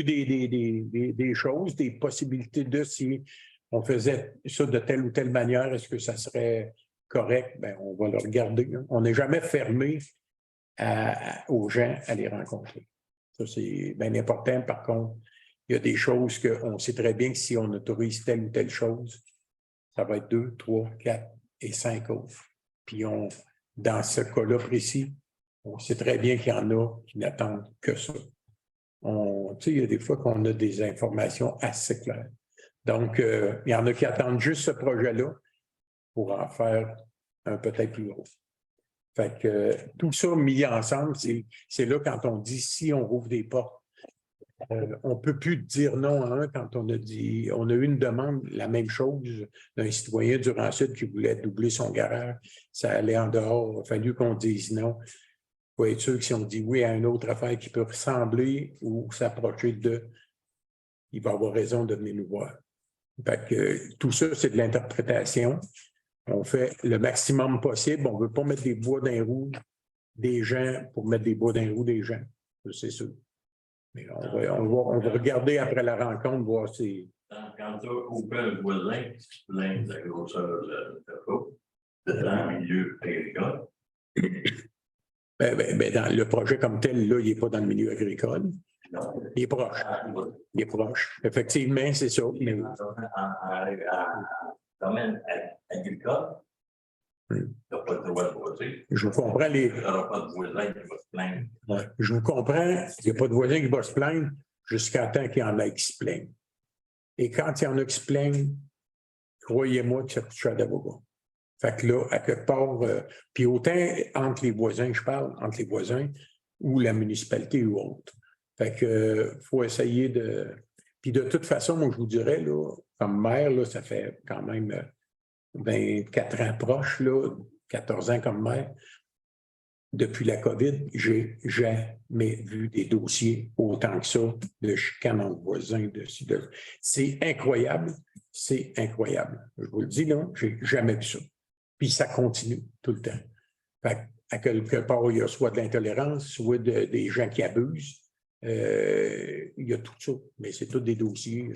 des choses, des possibilités de si on faisait ça de telle ou telle manière, est-ce que ça serait correct? Bien, on va le regarder. On n'est jamais fermé aux gens à les rencontrer. Ça, c'est bien important. Par contre, il y a des choses qu'on sait très bien que si on autorise telle ou telle chose, ça va être 2, 3, 4 et 5 autres. Puis dans ce cas-là précis, on sait très bien qu'il y en a qui n'attendent que ça. Il y a des fois qu'on a des informations assez claires. Donc, il y en a qui attendent juste ce projet-là pour en faire un peut-être plus gros. Fait que tout ça mis ensemble, c'est là quand on dit si on rouvre des portes. On ne peut plus dire non à un quand on a eu une demande, la même chose, d'un citoyen du Rang-Sud qui voulait doubler son garage. Ça allait en dehors. Il a fallu qu'on dise non. Il faut être sûr que si on dit oui à une autre affaire qui peut ressembler ou s'approcher de, il va avoir raison de venir nous voir. Fait que tout ça, c'est de l'interprétation. On fait le maximum possible. On ne veut pas mettre des bois dans les roues des gens pour mettre des bois dans les roues des gens. C'est sûr. Mais on va regarder après la rencontre, voir si. Quand tu as coupé le voisin qui se plaint de la grosseur de la coupe, c'est dans le milieu agricole. Ben, dans le projet comme tel, là, il n'est pas dans le milieu agricole. Non. Il est proche. Il est proche. Effectivement, c'est ça. Mais... En domaine agricole, tu n'as pas le droit de voisin. Je comprends les. Tu n'auras pas de voisin qui va se plaindre. Ouais. Je vous comprends. Il n'y a pas de voisin qui va se plaindre jusqu'à temps qu'il y en a qui se plaignent. Et quand il y en a qui se plaignent, croyez-moi que ça coûte cher d'avocat. Fait que là, à quelque part, puis autant entre les voisins, je parle, entre les voisins ou la municipalité ou autre. Fait que faut essayer de. Puis de toute façon, moi, je vous dirais, là, comme maire, là, ça fait quand même 24 ans proche, là, 14 ans comme maire. Depuis la COVID, j'ai jamais vu des dossiers autant que ça de chicane entre voisins. C'est incroyable. C'est incroyable. Je vous le dis, là, j'ai jamais vu ça. Puis ça continue tout le temps. Fait à quelque part, il y a soit de l'intolérance, soit des gens qui abusent. Il y a tout ça. Mais c'est tous des dossiers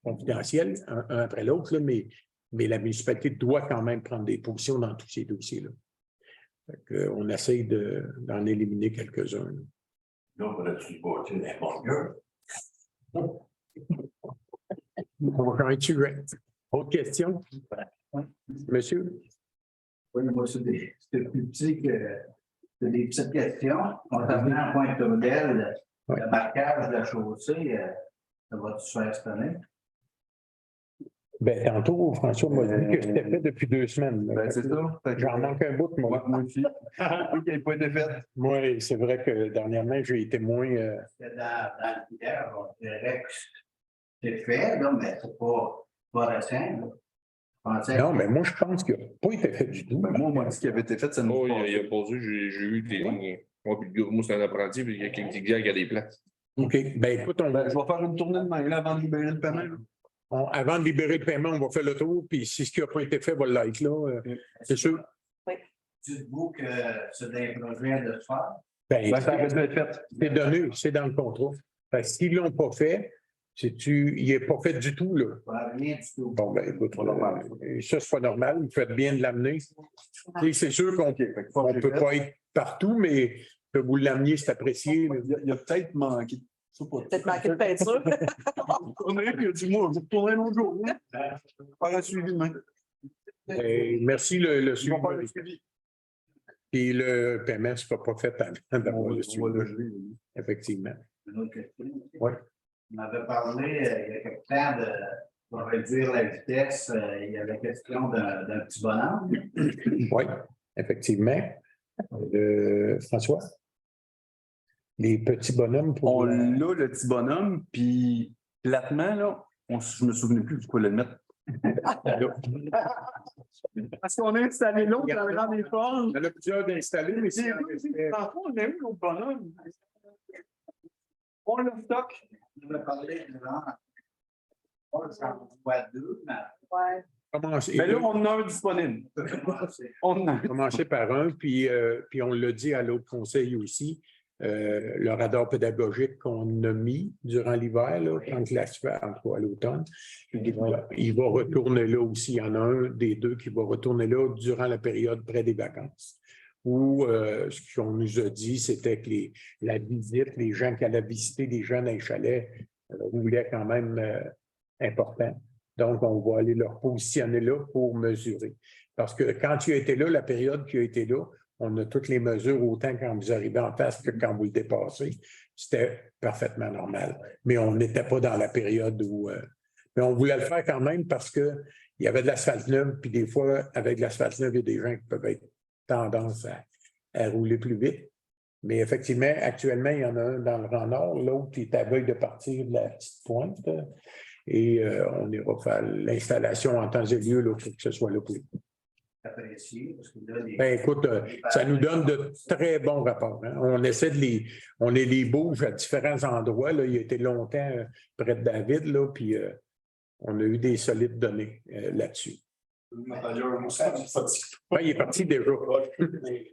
confidentiels, un après l'autre, mais la municipalité doit quand même prendre des positions dans tous ces dossiers-là. On essaye d'en éliminer quelques-uns. Donc, on a-tu bâti un hamburger? On va quand même tuer. Autre question? Monsieur? Oui, moi, c'est plus petit que des petites questions. Concernant Pointe-Claudel, le marquage de la chaussée, ça va-tu se faire cette année? Ben, tantôt, François m'a dit que c'était fait depuis 2 semaines. Ben, c'est ça. J'en manque un bout, moi. Moi aussi. Oui, il n'a pas été fait. Moi, c'est vrai que dernièrement, j'ai été moins. Dans l'hiver, on dirait que c'est fait, là, mais c'est pas récent. Non, mais moi, je pense qu'il n'a pas été fait du tout. Ben, moi, on m'a dit qu'il avait été fait, ça nous Oh, il a posé, j'ai eu des. Moi, puis le gars, moi, c'est un apprenti, puis il y a quelqu'un qui dit qu'il y a des places. OK. Ben, écoute, Ben, je vais faire une tournée de même là, avant de libérer le panel. avant de libérer le paiement, on va faire le tour, puis si ce qui n'a pas été fait va l'être là, c'est sûr. Dites-vous que c'est des projets de se faire? Ben, Ça aurait dû être fait. c'est donné, c'est dans le contrat. Fait que s'ils ne l'ont pas fait, il n'est pas fait du tout, là. Pas rien du tout. Bon, ben, écoute, ça, c'est pas normal. Vous faites bien de l'amener. Tu sais, c'est sûr qu'on ne peut pas être partout, mais que vous l'ameniez, c'est apprécié. Là. Il a peut-être manqué. Peut-être manqué de peinture. On aurait pu dire, moi, vous retournez un autre jour. Faire un suivi demain. Merci le Ils vont faire le suivi. suivi. Puis le paiement ne sera pas fait avant d'avoir le On suivi. va le geler. Effectivement. Une autre question. Oui. On avait parlé il y a quelque temps de pour réduire la vitesse. Il y avait question d'un petit bonhomme. Oui, effectivement. François? Les petits bonhommes pour. On l'a, le petit bonhomme, puis platement, là, je me souvenais plus du quoi le mettre. Parce qu'on a installé l'autre dans le grand des formes. Il y en a plusieurs d'installer, mais c'est. On a eu l'autre bonhomme. On le stock. On avait parlé de j'en vois deux, mais Mais là, on en a un disponible. On a. Commencer par un, puis on l'a dit à l'autre conseil aussi, le radar pédagogique qu'on a mis durant l'hiver, là, quand l'asphalte, à l'automne, il va retourner là aussi. Il y en a un des deux qui va retourner là durant la période près des vacances. Où ce qu'on nous a dit, c'était que la visite, les gens qui allaient visiter les jeunes à les chalets, voulaient quand même important. Donc, on va aller leur positionner là pour mesurer. Parce que quand tu as été là, la période qui a été là, on a toutes les mesures autant quand vous arrivez en face que quand vous le dépassez. C'était parfaitement normal. Mais on n'était pas dans la période où... mais on voulait le faire quand même parce qu'il y avait de l'asphalte neuve, puis des fois, avec de l'asphalte neuve, il y a des gens qui peuvent être tendance à rouler plus vite. Mais effectivement, actuellement, il y en a un dans le Grand Nord, l'autre est à veille de partir de la Petite Pointe. Et on ira faire l'installation en temps et lieu là, pour que ce soit là pour apprécié. Parce que là, ben, écoute, ça nous donne de très bons rapports. Hein. On essaie on les bouge à différents endroits. Là. Il a été longtemps près de David, là, puis on a eu des solides données là-dessus. Ouais, il est parti déjà.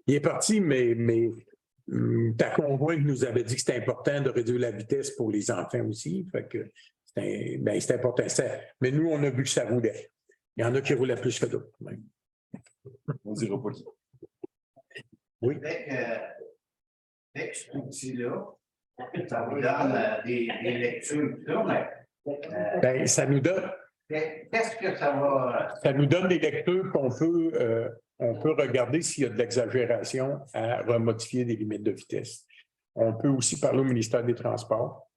Il est parti, mais ta conjointe nous avait dit que c'était important de réduire la vitesse pour les enfants aussi. Fait que c'est important. Mais nous, on a vu que ça roulait. Il y en a qui roulaient plus que d'autres. On dira pas qui. Oui. Avec cet outil-là, ça vous donne des lectures, tout ça, mais ça nous donne. Qu'est-ce que ça va. Ça nous donne des lectures qu'on peut, on peut regarder s'il y a de l'exagération à remodifier des limites de vitesse. On peut aussi parler au ministère des Transports,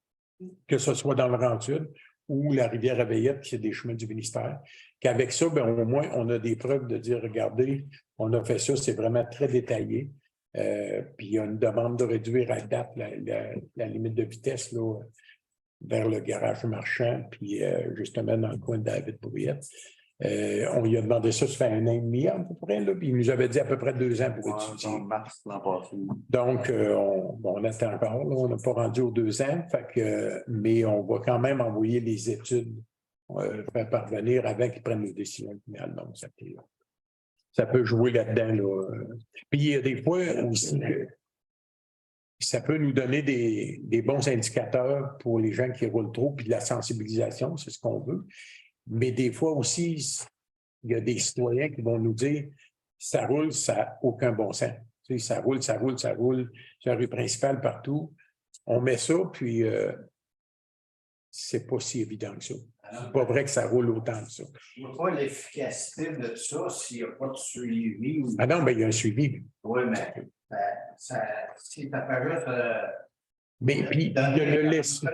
que ce soit dans le Rang-Sud ou la Rivière-Aveillette, qui est des chemins du ministère, qu'avec ça, bien, au moins, on a des preuves de dire, regardez, on a fait ça, c'est vraiment très détaillé. Puis il y a une demande de réduire à date la limite de vitesse là, vers le garage marchand, puis justement dans le coin de David-Bruyette. On lui a demandé ça fait 1 an et demi à peu près, là, puis il nous avait dit à peu près 2 ans pour étudier. En mars l'an passé. Donc, on attend encore, là, on n'a pas rendu aux 2 ans, mais on va quand même envoyer les études faire parvenir avant qu'ils prennent les décisions finales. Donc, ça peut jouer là-dedans. Là. Puis il y a des fois aussi que ça peut nous donner des bons indicateurs pour les gens qui roulent trop, puis de la sensibilisation, c'est ce qu'on veut. Mais des fois aussi, il y a des citoyens qui vont nous dire ça roule, ça n'a aucun bon sens. Tu sais, ça roule sur la rue principale partout. On met ça, puis c'est pas si évident que ça. C'est pas vrai que ça roule autant que ça. Je ne vois pas l'efficacité de ça s'il n'y a pas de suivi. Ou... Ah non, bien, il y a un suivi. Oui, mais si tu apparaît. Mais puis, de le laisser.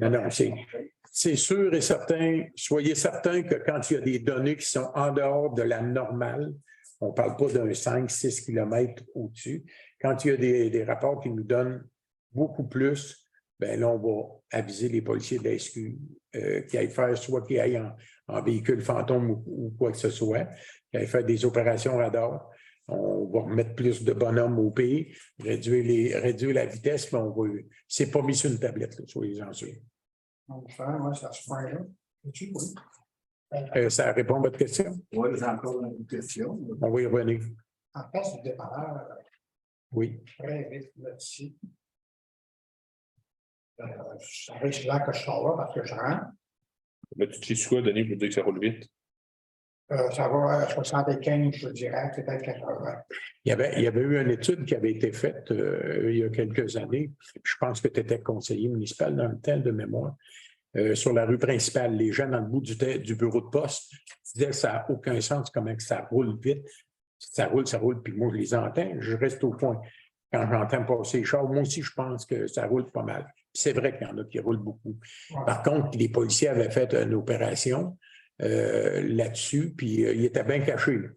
Non, c'est sûr et certain, soyez certains que quand il y a des données qui sont en dehors de la normale, on ne parle pas d'un 5-6 km au-dessus, quand il y a des rapports qui nous donnent beaucoup plus, bien là, on va aviser les policiers de la SQ qui aillent faire, soit qu'ils aillent en véhicule fantôme ou quoi que ce soit, qui aillent faire des opérations radar. On va remettre plus de bonhommes au pays, réduire la vitesse, mais c'est pas mis sur une tablette, là, soyez-en sûrs. Donc, moi, ça se point là. Tu oui. Ça répond à votre question? Oui, j'ai encore une question. On va y revenir. En face du dépanneur, Oui. très vite là-dessus. Ça risque là que je sors là parce que je rentre. Mais tu te sais quoi, Denis, pour dire que ça roule vite? Ça va à 75, je dirais, peut-être 80. Il y avait eu une étude qui avait été faite il y a quelques années. Je pense que tu étais conseiller municipal dans le temps de mémoire. Sur la rue principale, les gens dans le bout du bureau de poste disaient que ça n'a aucun sens comment que ça roule vite. Ça roule, puis moi, je les entends. Je reste au point. Quand j'entends passer les chars, moi aussi, je pense que ça roule pas mal. Puis c'est vrai qu'il y en a qui roulent beaucoup. Ouais. Par contre, les policiers avaient fait une opération là-dessus, puis ils étaient bien cachés. Là.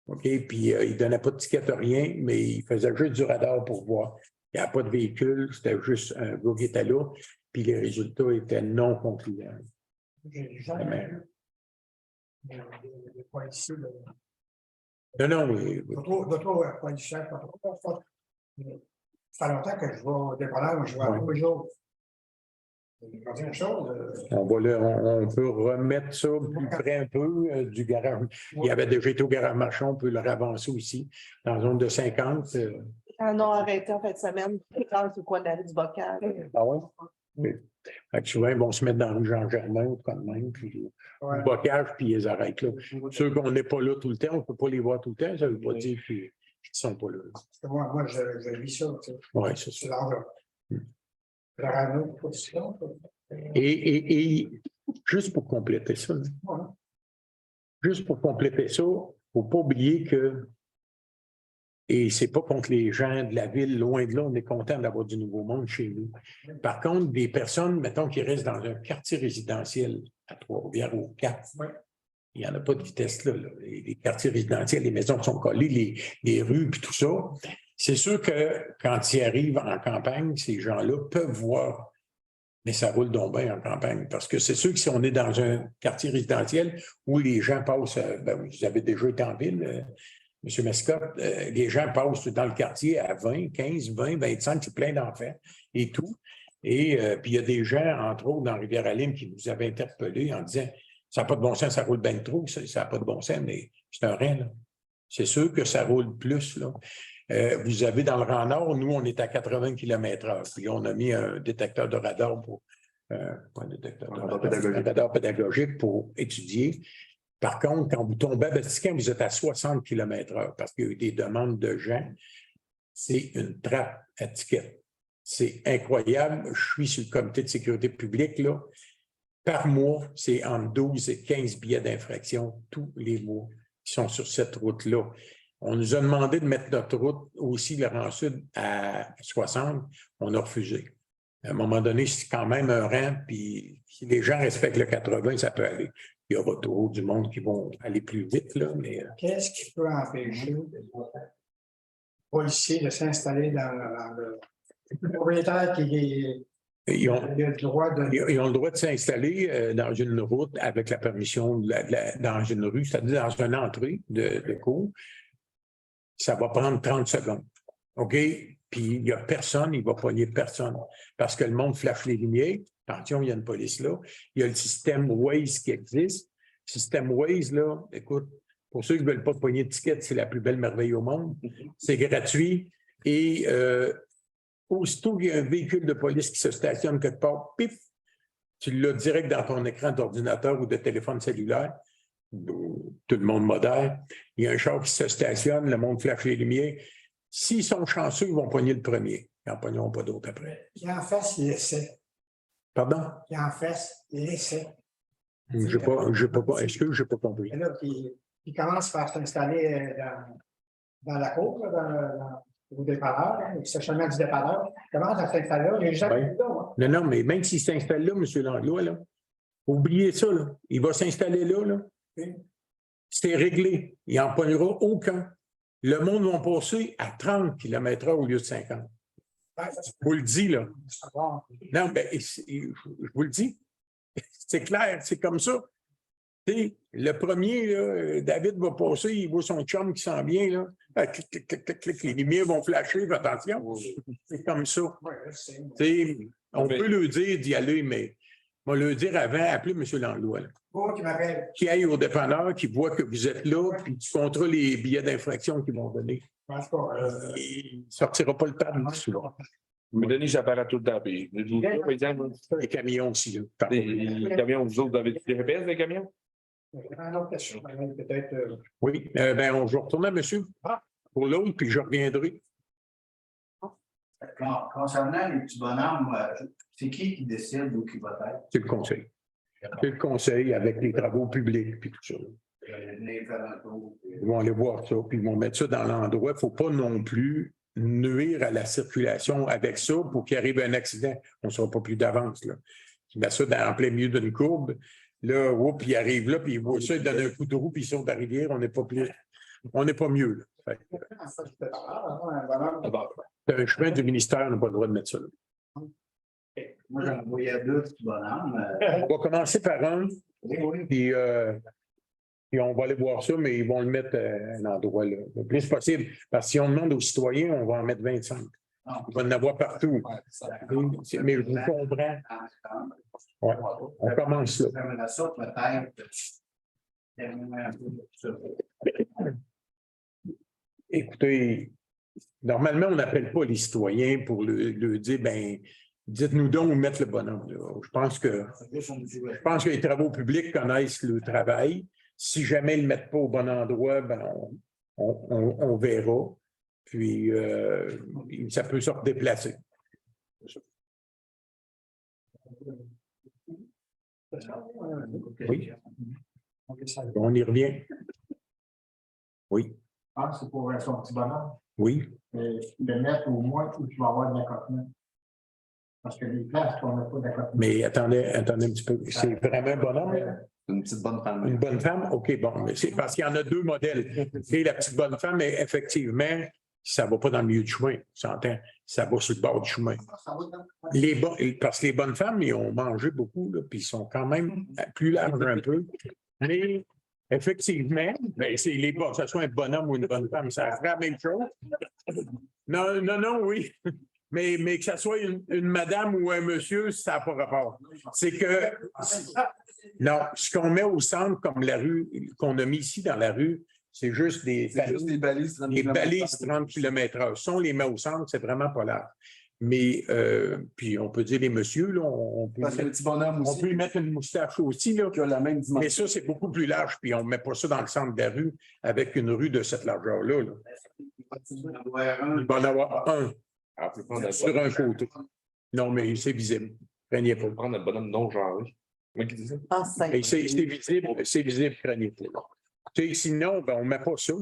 OK? Puis ils ne donnaient pas de ticket à rien, mais ils faisaient juste du radar pour voir. Il n'y a pas de véhicule, c'était juste un gars qui était là, puis les résultats étaient non concluants. J'ai jamais vu. Pas ici. Non, oui. D'autres policiers, pas trop. Ça fait longtemps que je vais au dépanneur, je vais à tous les jours. Je vais dire une chose. On peut remettre ça plus près un peu du garage. Il y avait déjà été au garage marchand, on peut le ravancer aussi, dans la zone de 50. Ah non, arrêté en fin de semaine. Quand c'est quoi de la rue du Bocal? Ah oui? Oui. Fait que souvent, ils vont se mettre dans la rue Jean-Germain ou comme même, puis le bocage, puis ils arrêtent là. Ceux qu'on n'est pas là tout le temps, on ne peut pas les voir tout le temps, ça ne veut pas dire qu'ils ne sont pas là. Moi, je vis ça. Oui, c'est ça. C'est l'enveloppe. La position. Et juste pour compléter ça, il ne faut pas oublier que, et ce n'est pas contre les gens de la ville, loin de là, on est content d'avoir du nouveau monde chez nous. Par contre, des personnes, mettons, qui restent dans un quartier résidentiel à Trois-Rivières ou au Cap, il n'y en a pas de vitesse là. Les quartiers résidentiels, les maisons qui sont collées, les rues, puis tout ça. C'est sûr que quand ils arrivent en campagne, ces gens-là peuvent voir, mais ça roule donc bien en campagne. Parce que c'est sûr que si on est dans un quartier résidentiel où les gens passent, vous avez déjà été en ville, M. Mascotte, les gens passent dans le quartier à 20, 15, 20, 25, c'est plein d'enfants et tout. Et puis il y a des gens, entre autres, dans Rivière-Aline, qui nous avaient interpellés en disant ça n'a pas de bon sens, ça roule bien trop, ça n'a pas de bon sens, mais c'est un rein, là. C'est sûr que ça roule plus, là. Vous avez dans le Grand Nord, nous, on est à 80 km/h. Puis on a mis un détecteur de radar pour un radar pédagogique pour étudier. Par contre, quand vous tombez à Batiscan, vous êtes à 60 km/h parce qu'il y a eu des demandes de gens. C'est une trappe à ticket. C'est incroyable. Je suis sur le comité de sécurité publique, là. Par mois, c'est entre 12 et 15 billets d'infraction tous les mois qui sont sur cette route-là. On nous a demandé de mettre notre route aussi, Laurent-Sud, à 60. On a refusé. À un moment donné, c'est quand même un rang, puis si les gens respectent le 80, ça peut aller. Il y aura toujours du monde qui vont aller plus vite, là, mais... Qu'est-ce qui peut empêcher les policiers de s'installer dans le propriétaire qui Ils ont a le droit de... Ils ont le droit de s'installer dans une route avec la permission dans une rue, c'est-à-dire dans une entrée de cour. Ça va prendre 30 secondes. OK? Puis il n'y a personne, il ne va pogner personne. Parce que le monde flash les lumières. Attention, il y a une police là. Il y a le système Waze qui existe. Le système Waze, là, écoute, pour ceux qui ne veulent pas pogner de ticket, c'est la plus belle merveille au monde. C'est gratuit. Et aussitôt qu'il y a un véhicule de police qui se stationne quelque part, pif, tu l'as direct dans ton écran d'ordinateur ou de téléphone cellulaire. Tout le monde moderne. Il y a un char qui se stationne, le monde flash les lumières. S'ils sont chanceux, ils vont pogner le premier. Ils n'en pogneront pas d'autres après. Qui en fait l'essai. Pardon? Qui en fait l'essai. Je n'ai pas compris. Et là, qui commence par s'installer dans la cour, au dépanneur, le stationnement du dépanneur, commence à s'installer là, les gens là. Non, mais même s'il s'installe là, M. Langlois, là, oubliez ça, là. Il va s'installer là, là. C'est réglé. Il n'en pognera aucun. Le monde va passer à 30 km/h au lieu de 50. Je vous le dis, là. Non, mais je vous le dis. C'est clair, c'est comme ça. T'sais, le premier, là, David va passer, il voit son chum qui s'en vient, là. Clic, clic, clic, clic, clic, les lumières vont flasher, fais attention. C'est comme ça. On peut lui dire d'y aller, mais On va le dire avant, appelez M. Langlois, là. Bon, qui m'appelle. Qui aille au dépanneur, qui voit que vous êtes là, puis tu compteras les billets d'infraction qu'ils vont donner. Je pense pas. Il ne sortira pas le temps de souvent. Mais Denis, j'apparais tout le temps. Puis, par exemple, Les camions aussi. Là. les camions, vous autres, vous avez des GPS des camions? Un autre question, peut-être. Oui, ben, je vais retourner à monsieur pour l'autre, puis je reviendrai. Concernant les petits bonhommes, c'est qui décide où qui va être? C'est le conseil. C'est le conseil avec les travaux publics, puis tout ça. Les alentours, Ils vont aller voir ça, puis ils vont mettre ça dans l'endroit. Il ne faut pas non plus nuire à la circulation avec ça pour qu'il arrive un accident. On ne sera pas plus d'avance, là. Ils mettent ça en plein milieu d'une courbe. Là, oups, il arrive là, puis il voit ça, il donne un coup de roue, puis ils sont à la rivière. On n'est pas mieux, là. Fait que, c'est un chemin du ministère, on n'a pas le droit de mettre ça là. moi, j'en voyais 2 petits bonhommes. On va commencer par un, puis on va aller voir ça, mais ils vont le mettre à un endroit là, le plus possible. Parce que si on demande aux citoyens, on va en mettre 25. Il va en avoir partout. Mais je vous comprends. Ouais. On commence là. J'aimerais ça, peut-être. Terminer un peu ça. Écoutez, normalement, on n'appelle pas les citoyens pour le dire, ben, dites-nous donc où mettre le bonhomme. Là. Je pense que les travaux publics connaissent le travail. Si jamais ils ne le mettent pas au bon endroit, ben, on verra. Puis, ça peut se redéplacer. Oui. On y revient. Oui. Ah, c'est pour son petit bonhomme. Oui. Le mettre au moins où tu vas avoir de l'accotement. Parce que les places, on n'a pas d'accotement. Mais attendez un petit peu. C'est vraiment un bonhomme? Une petite bonne femme. Une bonne femme? OK, bon. Mais c'est parce qu'il y en a 2 modèles. Et la petite bonne femme, mais effectivement, ça ne va pas dans le milieu du chemin. Ça va sur le bord du chemin. Parce que les bonnes femmes, ils ont mangé beaucoup, là, puis ils sont quand même plus larges un peu. Mais effectivement, ben, c'est les bons, que ce soit un bonhomme ou une bonne femme, ça fera la même chose. Non, oui. Mais que ce soit une madame ou un monsieur, ça n'a pas rapport. C'est que, non, ce qu'on met au centre, comme la rue, qu'on a mis ici dans la rue, c'est juste des balises 30 km/h. Si on les met au centre, c'est vraiment pas large. Mais, puis on peut dire les messieurs, là, on peut y mettre une moustache aussi, là. Qui a la même dimension. Mais ça, c'est beaucoup plus large, puis on ne met pas ça dans le centre de la rue avec une rue de cette largeur-là. Là. Il va en avoir un sur un côté. Non, mais c'est visible. Craignez pas. Prendre le bonhomme non genré. Moi qui dis ça. Et c'est visible, craignez pas. Tu sais, sinon, ben, on ne met pas ça.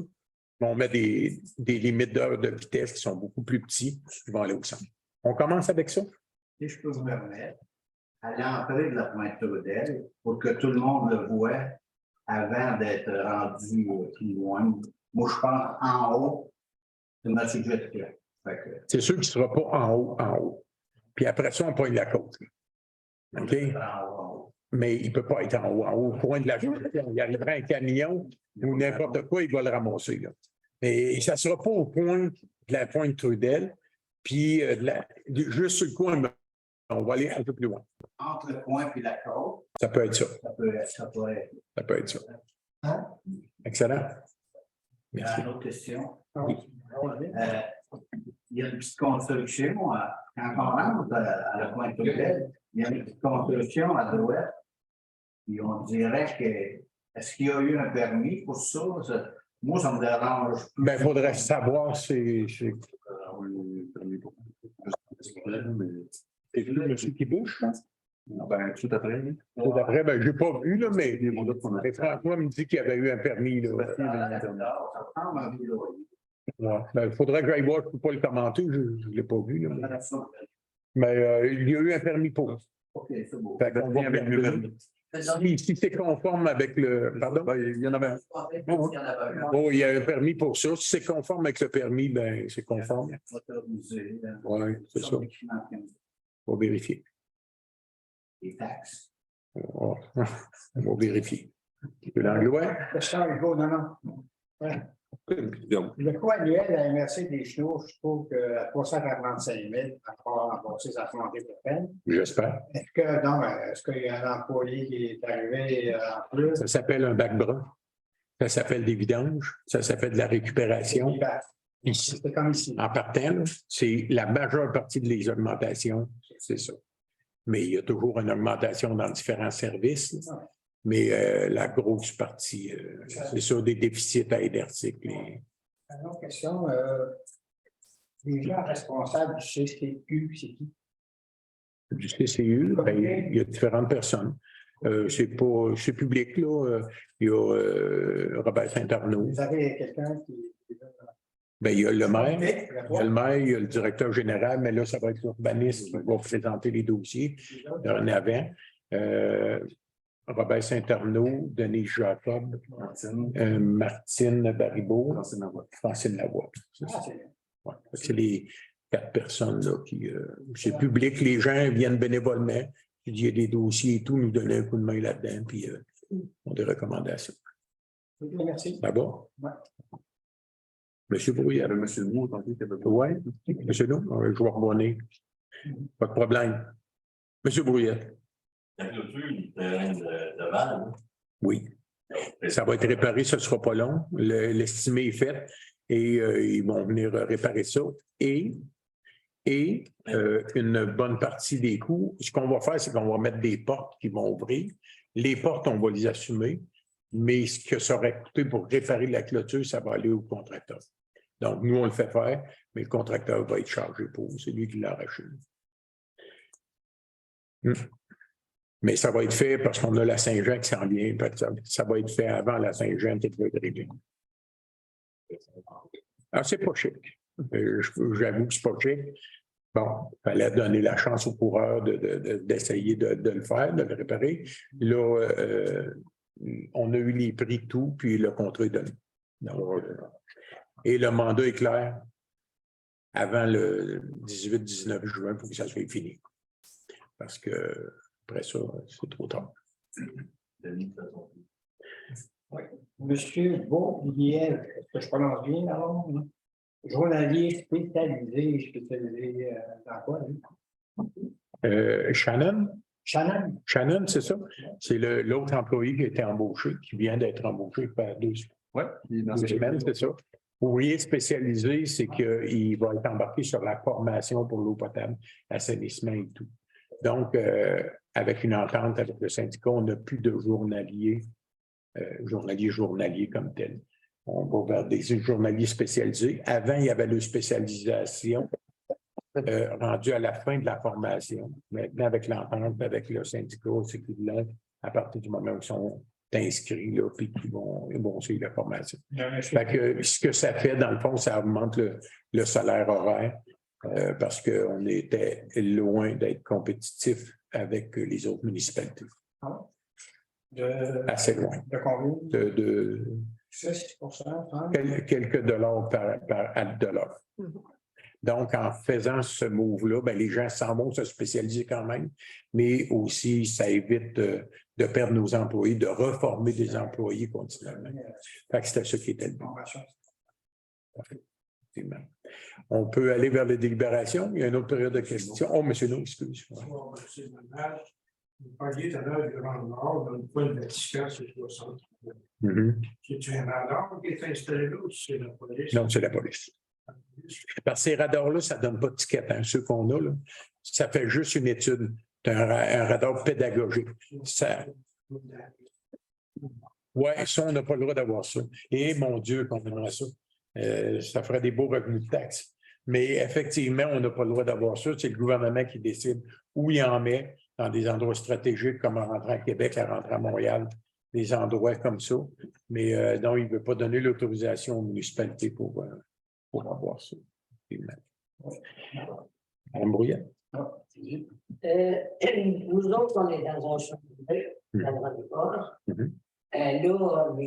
On met des limites d'heure de vitesse qui sont beaucoup plus petits, qui vont aller au centre. On commence avec ça? Si je peux vous permettre, à l'entrée de la Pointe-Trudel, pour que tout le monde le voit avant d'être rendu plus loin. Moi, je pense en haut, c'est ma suggestion. C'est sûr qu'il ne sera pas en haut. Puis après ça, on pogne la côte. OK? Mais il ne peut pas être en haut. Au coin de la journée, il arrivera un camion ou n'importe quoi, il va le ramasser. Là. Mais ça ne sera pas au point de la Pointe-Trudel. Puis juste sur le coin, on va aller un peu plus loin. Entre le coin et la côte. Ça peut être ça. Ça peut être. Ça peut être ça. Excellent. Il y a une autre question. Oui. Il y a une petite construction, quand on rentre à la Pointe-Trudel, il y a une petite construction à droite. Et on dirait que, est-ce qu'il y a eu un permis pour ça? Moi, ça me dérange. Ben, il faudrait savoir si. C'est le monsieur qui bouge, hein? Ben, tout après. Tout après, ben, je n'ai pas vu, là, mais François me dit qu'il y avait eu un permis. Là. Ouais. Ben, il faudrait que j'aille voir, je ne peux pas le commenter, je ne l'ai pas vu. Là, mais il y a eu un permis pour. OK, c'est beau. Fait qu'on va regarder. Si c'est conforme avec le. Pardon? Ben, il y en avait un. Oh, il y a un permis pour ça. Si c'est conforme avec le permis, ben c'est conforme. Oui, c'est ça. On va vérifier. Les taxes. On va vérifier. Langlois? Non. Ouais. Le coût annuel à MRC des Chenaux, je trouve qu'à 345 000, à part rembourser sa montée de peine. J'espère. Est-ce qu'il y a un employé qui est arrivé en plus? Ça s'appelle un bac brun. Ça s'appelle des vidanges. Ça s'appelle de la récupération. Ici. C'est comme ici. En partant, là, c'est la majeure partie des augmentations, c'est ça. Mais il y a toujours une augmentation dans différents services. Là. Mais la grosse partie, c'est ça, des déficits à aide article. Une autre question. Les gens responsables du CCU, c'est qui? Du CCU, ben, il y a différentes personnes. C'est public, là. Il y a Robert Saint-Arnaud. Vous avez quelqu'un qui... Ben, il y a le maire, il y a le directeur général, mais là, ça va être l'urbaniste qui va présenter les dossiers en avant. Robert Saint-Arnaud, Denis Jacob, Martine Baribeau, Francine Lavoie. Ouais. C'est les 4 personnes là qui. C'est public, les gens viennent bénévolement. Il y a des dossiers et tout, nous donner un coup de main là-dedans, puis on a des recommandations. Merci. Ça va? Ouais. Il Monsieur y Brouillard. avait M. Mou, tantôt, qui avait Oui, monsieur Non, je vais rebonner. Pas de problème. Monsieur Brouillard. La clôture du terrain de Val. Oui. Ça va être réparé, ce ne sera pas long. L'estimé est fait et ils vont venir réparer ça. Et une bonne partie des coûts, ce qu'on va faire, c'est qu'on va mettre des portes qui vont ouvrir. Les portes, on va les assumer, mais ce que ça aurait coûté pour réparer la clôture, ça va aller au contracteur. Donc, nous, on le fait faire, mais le contracteur va être chargé pour. C'est lui qui l'a arraché. Mais ça va être fait parce qu'on a la Saint-Jean qui s'en vient. Ça va être fait avant la Saint-Jean qui va être réglée. Alors, c'est pas chic. J'avoue que c'est pas chic. Bon, il fallait donner la chance au coureur d'essayer de le faire, de le réparer. Là, on a eu les prix tout, puis le contrat est donné. Donc, et le mandat est clair avant le 18-19 juin pour que ça soit fini. Parce que après ça, c'est trop tard. Oui. Monsieur Beauvilliers, est-ce que je prononce bien alors? Journalier spécialisé dans quoi? Shannon? Shannon? Shannon, c'est ça. C'est l'autre employé qui a été embauché, qui vient d'être embauché par 2 semaines, c'est ça. Ouvrier spécialisé, c'est qu'il va être embarqué sur la formation pour l'eau potable, assainissement et tout. Donc, avec une entente avec le syndicat, on n'a plus de journaliers comme tel. On va vers des journaliers spécialisés. Avant, il y avait le spécialisation rendue à la fin de la formation. Maintenant, avec l'entente avec le syndicat, c'est qu'ils l'ont à partir du moment où ils sont inscrits, là, puis qu'ils vont suivre la formation. Fait que, ce que ça fait, dans le fond, ça augmente le salaire horaire. Parce qu'on était loin d'être compétitif avec les autres municipalités. Assez loin. De combien? De 6%. Quelques dollars par acte de l'offre. Donc, en faisant ce move-là, ben, les gens s'en vont se spécialiser quand même, mais aussi, ça évite de perdre nos employés, de reformer des employés continuellement. Fait que c'était ça qui était le but. Parfait. On peut aller vers les délibérations. Il y a une autre période de questions. Oh, monsieur, non, excuse. Vous parliez tout à l'heure du Grand Nord, dans le point de Vatican, c'est 60. C'est un radar qui est installé là ou c'est la police? Non, c'est la police. Parce que ces radars-là, ça ne donne pas de ticket. Hein, ceux qu'on a, là, ça fait juste une étude. C'est un radar pédagogique. Oui, ça, on n'a pas le droit d'avoir ça. Et mon Dieu, qu'on aimerait ça. Ça ferait des beaux revenus de taxes. Mais effectivement, on n'a pas le droit d'avoir ça. C'est le gouvernement qui décide où il en met dans des endroits stratégiques comme en rentrant à Québec, à rentrer à Montréal, des endroits comme ça. Mais non, il ne veut pas donner l'autorisation aux municipalités pour avoir ça. Madame Brouillard. Nous autres, on est dans un champ de la Grande École. Là, on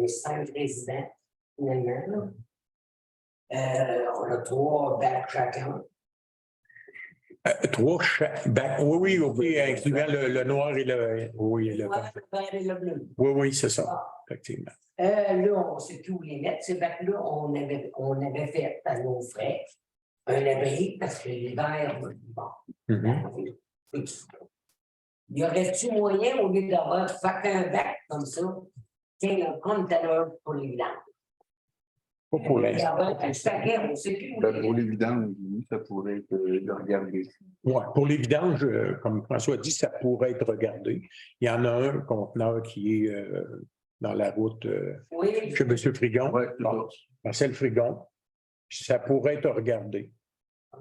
est 5 résidents, finalement. On a 3 bacs chacun. Trois bacs. Oui, oui, incluant le noir et le. Oui, Le noir, le vert et le bleu. oui, c'est ça, effectivement. Là, on sait où les mettre. Ces bacs-là, on avait fait à nos frais un abri parce que l'hiver, bon. Mhm. Y aurait-tu moyen, au lieu d'avoir chacun bac comme ça, qu'il y ait un conteneur pour les vidanges? Pas pour l'instant. On sait plus où Ben, pour les vidanges, oui, ça pourrait être de regarder. Ouais, pour les vidanges, comme François dit, ça pourrait être regardé. Il y en a un conteneur qui est dans la route oui. chez M. Frigon, Oui, Marcel Frigon. Ça pourrait être regardé.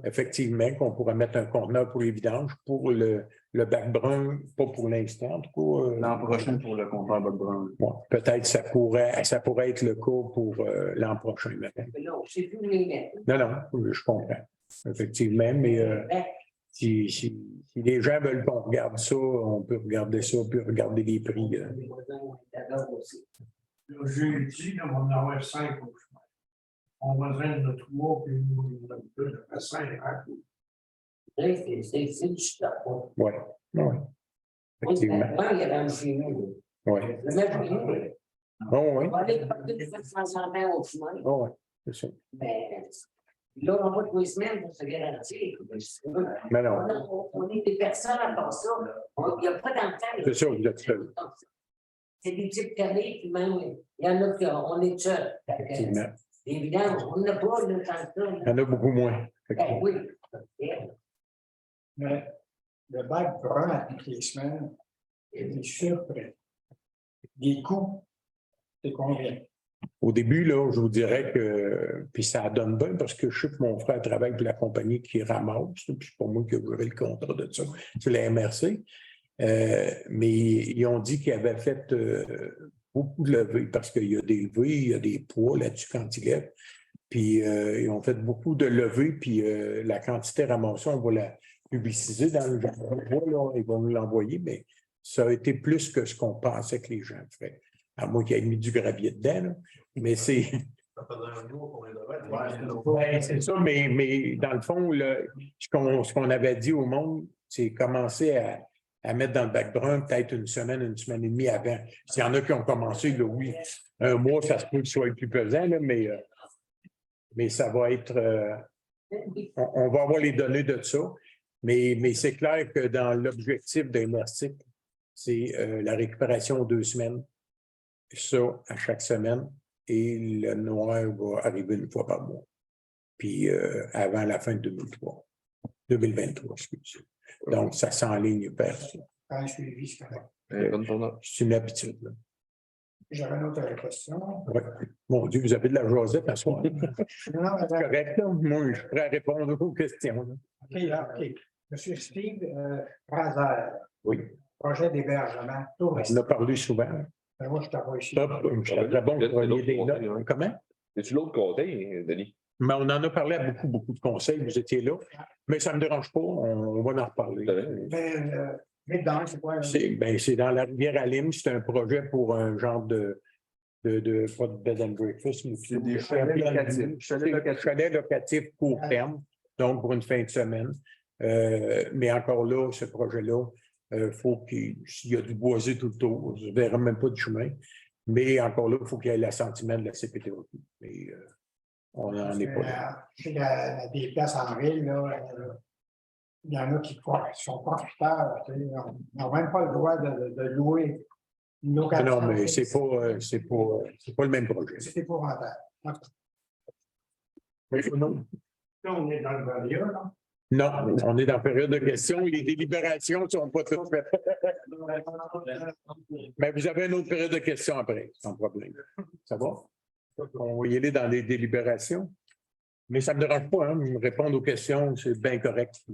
Effectivement, qu'on pourrait mettre un conteneur pour les vidanges, pour le bac brun, pas pour l'instant, en tout cas. L'an prochain pour le conteneur bac brun. Ouais, peut-être ça pourrait être le cas pour l'an prochain. Non, je sais plus où les mettre. Non, je comprends. Effectivement, mais si les gens veulent qu'on regarde ça, on peut regarder ça, puis regarder les prix. Le jeudi, là, on va en avoir 5 au chemin. On va dire de 3, puis on a 2, à 5. C'est du stock. Oui, oui. Effectivement. Il y avait un chez nous. Oui. Le même chez nous. Oh, oui. On va aller porter de temps en temps au chemin. Oh, oui, c'est ça. Mais là, on va tous les semaines pour se garantir. Mais non. On est des personnes à part ça. Il n'y a pas d'entente. C'est ça, vous êtes seul. C'est des petites carrés, puis même, il y en a qui on est seul. Effectivement. Évidemment, on n'a pas le temps de Il y en a beaucoup moins. Ben oui. Mais le bac brun à toutes les semaines, des chiffres, des coûts, c'est combien? Au début, là, je vous dirais que, puis ça donne bien parce que je sais que mon frère travaille pour la compagnie qui ramasse, puis c'est pas moi qui ai géré le contrat de ça, c'est la MRC. Mais ils ont dit qu'ils avaient fait beaucoup de levées parce qu'il y a des levées, il y a des poids là-dessus quand ils lèvent. Puis ils ont fait beaucoup de levées, puis la quantité ramassée, on va la publiciser dans le journal, ils vont nous l'envoyer, mais ça a été plus que ce qu'on pensait que les gens feraient. À moins qu'ils aient mis du gravier dedans, là. Mais c'est. C'est ça, mais dans le fond, ce qu'on avait dit au monde, c'est commencer à mettre dans le bac brun peut-être une semaine et demie avant. S'il y en a qui ont commencé, là, oui, un mois, ça se peut qu'il soit plus pesant, là, mais ça va être. On va avoir les données de ça, mais c'est clair que dans l'objectif de MRC, c'est la récupération 2 semaines. Ça, à chaque semaine, et le noir va arriver une fois par mois. Puis avant la fin de 2023, excusez. Donc, ça s'enligne vers ça. Quand je suis vice correct. C'est une habitude. Là. J'avais une autre question. Ouais. Mon Dieu, vous avez de la jasette à soir. C'est correct, là. Moi, je suis prêt à répondre aux questions. Là. OK, là, OK. Monsieur Steve Fraser. Oui. Projet d'hébergement On touristique. en a parlé souvent. Ben, moi, je t'envoie ici. Top, je serais bon pour prendre des notes. Comment? C'est-tu l'autre côté, Denis? Mais on en a parlé à beaucoup de conseils, vous étiez là. Mais ça ne me dérange pas, on va en reparler. Mais dans, c'est quoi? C'est dans la rivière Alim, c'est un projet pour un genre de pas de bed and breakfast, mais C'est des chalets locatifs. Chalets locatifs court terme, donc pour une fin de semaine. Mais encore là, ce projet-là, faut qu'il y a du boisé tout le tour. Je ne verrai même pas de chemin. Mais encore là, il faut qu'il y ait l'assentiment de la CPTO. Mais on n'en est pas là. Je sais qu'il y a des places en ville, là, il y en a qui sont profiteurs. Ils n'ont même pas le droit de louer une location. Non, mais c'est pas le même projet. C'est épouvantable. Non. Là, on est dans le Valia, là. Non, on est dans la période de questions. Les délibérations ne sont pas toutes faites. Mais vous avez une autre période de questions après, sans problème. Ça va? On va y aller dans les délibérations. Mais ça ne me dérange pas, hein, me répondre aux questions, c'est bien correct.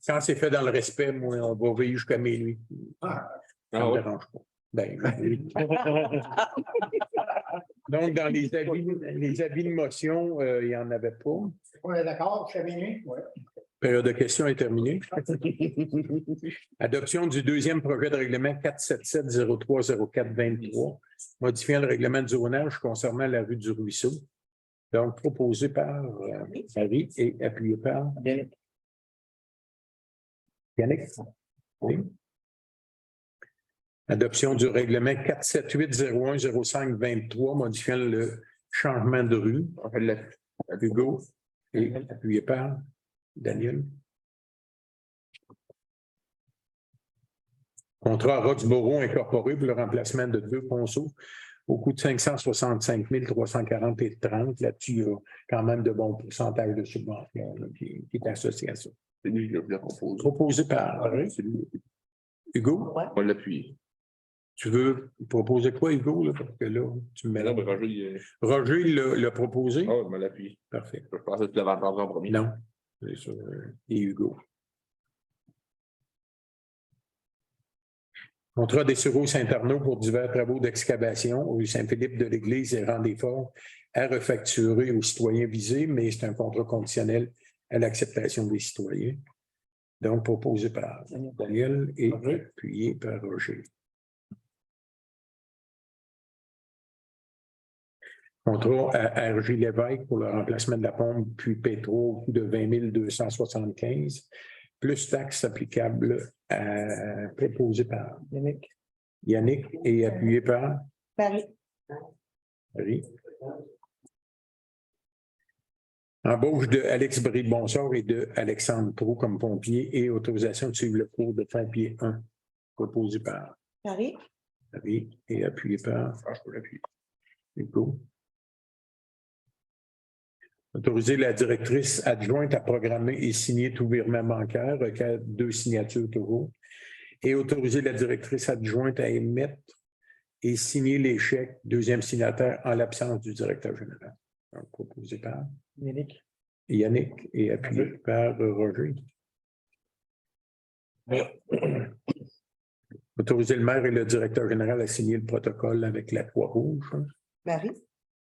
Quand c'est fait dans le respect, moi, on va veiller jusqu'à minuit. Ça ne me dérange pas. Ben, oui. Donc, dans les avis de motion, il n'y en avait pas. On est d'accord, je minuit? Oui. Période de questions est terminée. Adoption du deuxième projet de règlement 477-0304-23, modifiant le règlement de zonage concernant la rue du Ruisseau. Donc, proposé par Marie et appuyé par Yannick? Oui. Adoption du règlement 478-01-05-23, modifiant le changement de rue. Hugo, et appuyé par Daniel. Contrat Roxborough incorporé pour le remplacement de 2 ponceaux au coût de 565 340,30. Là-dessus, il y a quand même de bons pourcentages de subvention là, qui est associé à ça. C'est lui qui l'a proposé. Proposé par Hugo. Ouais. On l'appuie. Tu veux proposer quoi, Hugo? Là, parce que là, tu me mets Mais non, mais Roger l'a proposé? oh, il me l'appuie. Parfait. Je pensais que tu l'avais entendu en premier. Non. C'est ça. Et Hugo. Contrat des Sureaux Saint-Arnaud pour divers travaux d'excavation rue Saint-Philippe de l'Église et Rang-des-Forts à refacturer aux citoyens visés, mais c'est un contrat conditionnel à l'acceptation des citoyens. Donc, proposé par Daniel et appuyé par Roger. Contrat à RG Lévesque pour le remplacement de la pompe puis pétro au coût de 20 275, plus taxes applicables proposées par Yannick et appuyé par Paris. Paris. Embauche de Alex Brie-Bonsor et de Alexandre Proux comme pompier et autorisation de suivre le cours de fin pied 1, proposé par Paris. Paris et appuyé par Hugo. Autoriser la directrice adjointe à programmer et signer tout virement bancaire, requiert 2 signatures toujours. Et autoriser la directrice adjointe à émettre et signer les chèques, 2e signataire, en l'absence du directeur général. Donc, proposé par Yannick et appuyé par Roger. Autoriser le maire et le directeur général à signer le protocole avec la Croix-Rouge. Marie.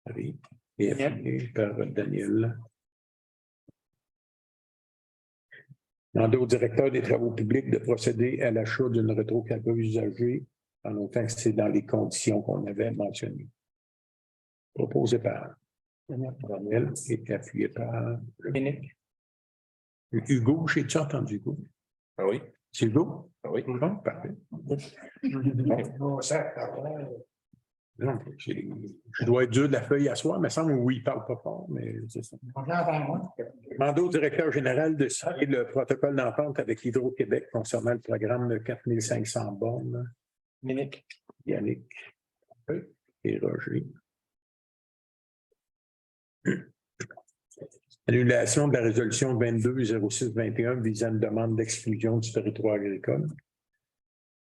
Marie. Et appuyé par Daniel. Demander au directeur des travaux publics de procéder à l'achat d'une rétrocaveuse usagée en longtemps que c'est dans les conditions qu'on avait mentionnées. Proposé par Daniel et appuyé par Hugo. J'ai-tu entendu Hugo? Ah oui? C'est Hugo? Ah oui. Bon, parfait. Non, je dois être dur de la feuille à soir, mais ça me semble oui, il ne parle pas fort, mais c'est ça. Demander au directeur général de signer le protocole d'entente avec Hydro-Québec concernant le programme de 4500 bornes. Yannick et Roger. Annulation de la résolution 22-06-21 visant une demande d'exclusion du territoire agricole.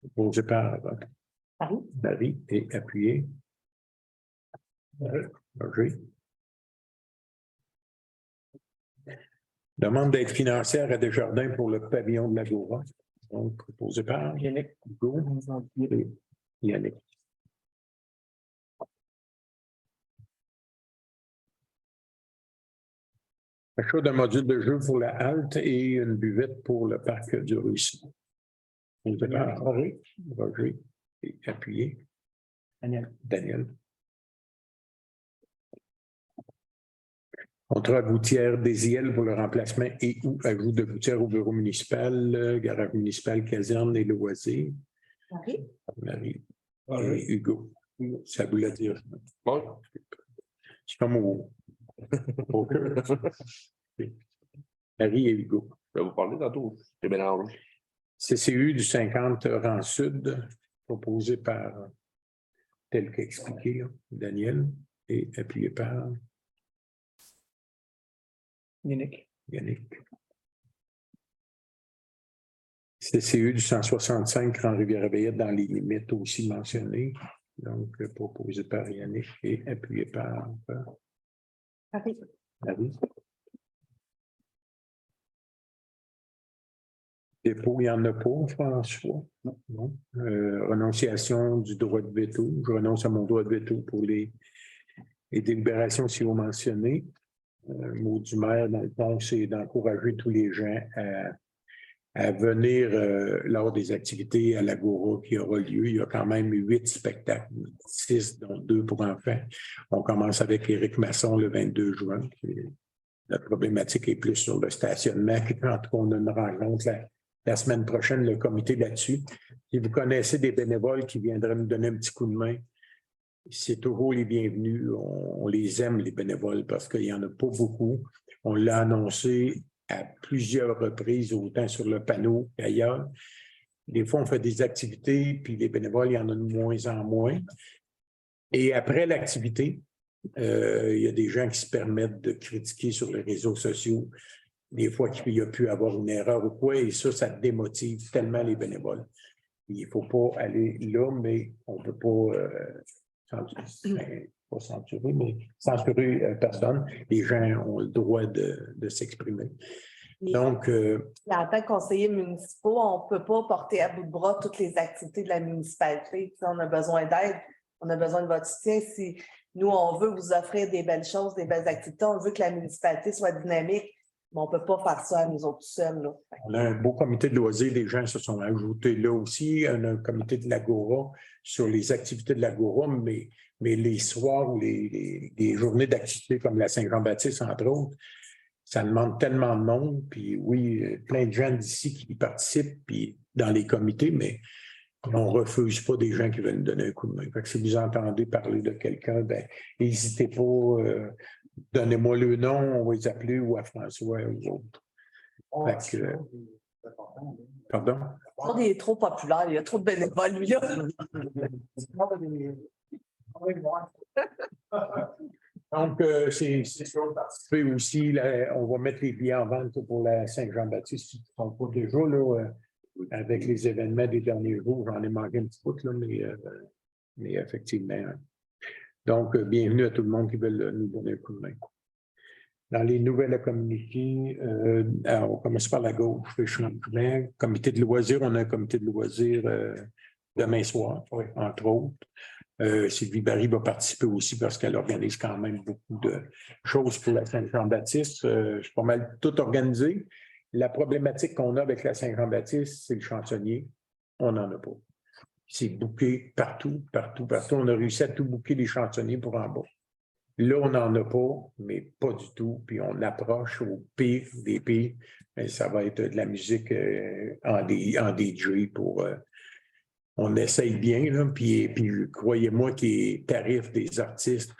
Proposé par Marie et appuyé. Roger. Demande d'aide financière à Desjardins pour le pavillon de l'Agora. Donc, proposé par Yannick. Yannick. Achat d'un module de jeu pour la halte et une buvette pour le parc du Ruisseau. Proposé par Roger et appuyé. Daniel. Contrat gouttière des IL pour le remplacement et ou ajout de gouttière au bureau municipal, garage municipal, caserne et loisirs. Marie. Et Hugo. Ça voulait dire. Bon. C'est comme au cœur. Marie et Hugo. Je vais vous parler tantôt. C'est mélangé. CCU du 50 rang sud, proposé par, tel qu'expliqué, Daniel, et appuyé par Yannick. CCU du 165 rang Rivière-Veillette dans les limites aussi mentionnées. Donc, proposé par Yannick et appuyé par Marie. Dépôt, il n'y en a pas, François. Non. Renonciation du droit de veto. Je renonce à mon droit de veto pour les délibérations si vous mentionnez. Mot du maire, dans le fond, c'est d'encourager tous les gens à venir lors des activités à l'Agora qui aura lieu. Il y a quand même 8 spectacles, 6 dont 2 pour enfants. On commence avec Éric Masson le 22 juin. La problématique est plus sur le stationnement. Quand on a une rencontre la semaine prochaine le comité là-dessus. Si vous connaissez des bénévoles qui viendraient nous donner un petit coup de main, c'est toujours les bienvenus. On les aime, les bénévoles, parce qu'il n'y en a pas beaucoup. On l'a annoncé à plusieurs reprises, autant sur le panneau qu'ailleurs. Des fois, on fait des activités, puis les bénévoles, il y en a de moins en moins. Et après l'activité, il y a des gens qui se permettent de critiquer sur les réseaux sociaux, des fois qu'il y a pu avoir une erreur ou quoi, et ça démotive tellement les bénévoles. Il ne faut pas aller là, mais on ne peut pas, pas censurer, mais censurer personne. Les gens ont le droit de s'exprimer. Donc, en tant que conseiller municipal, on ne peut pas porter à bout de bras toutes les activités de la municipalité. Si on a besoin d'aide, on a besoin de votre soutien. Si nous, on veut vous offrir des belles choses, des belles activités, on veut que la municipalité soit dynamique, mais on ne peut pas faire ça à nous autres seuls. Là. On a un beau comité de loisirs, les gens se sont ajoutés là aussi. On a un comité de l'Agora sur les activités de l'Agora, mais les soirs ou les journées d'activités comme la Saint-Jean-Baptiste, entre autres, ça demande tellement de monde. Puis oui, plein de gens d'ici qui participent puis dans les comités, mais on ne refuse pas des gens qui veulent nous donner un coup de main. Fait que si vous entendez parler de quelqu'un, ben n'hésitez pas, donnez-moi le nom, on va les appeler ou à François ou autre. Fait que, pardon? Il est trop populaire, il y a trop de bénévoles, lui, là. Donc, c'est participer aussi. Là, on va mettre les billets en vente pour la Saint-Jean-Baptiste. Ils ne sont pas déjà là, avec les événements des derniers jours. J'en ai manqué un petit peu, là, mais effectivement. Donc, bienvenue à tout le monde qui veut nous donner un coup de main. Dans les nouvelles à communiquer, on commence par la gauche, le changement. Comité de loisirs, on a un comité de loisirs demain soir, entre autres. Sylvie Barry va participer aussi parce qu'elle organise quand même beaucoup de choses pour la Saint-Jean-Baptiste. Je suis pas mal tout organisé. La problématique qu'on a avec la Saint-Jean-Baptiste, c'est le chansonnier. On n'en a pas. C'est booké partout, partout, partout. On a réussi à tout booker les chansonniers pour en bas. Là, on n'en a pas, mais pas du tout. Puis on approche au pire des pires. Ça va être de la musique en DJ pour... on essaye bien, là, puis croyez-moi que les tarifs des artistes,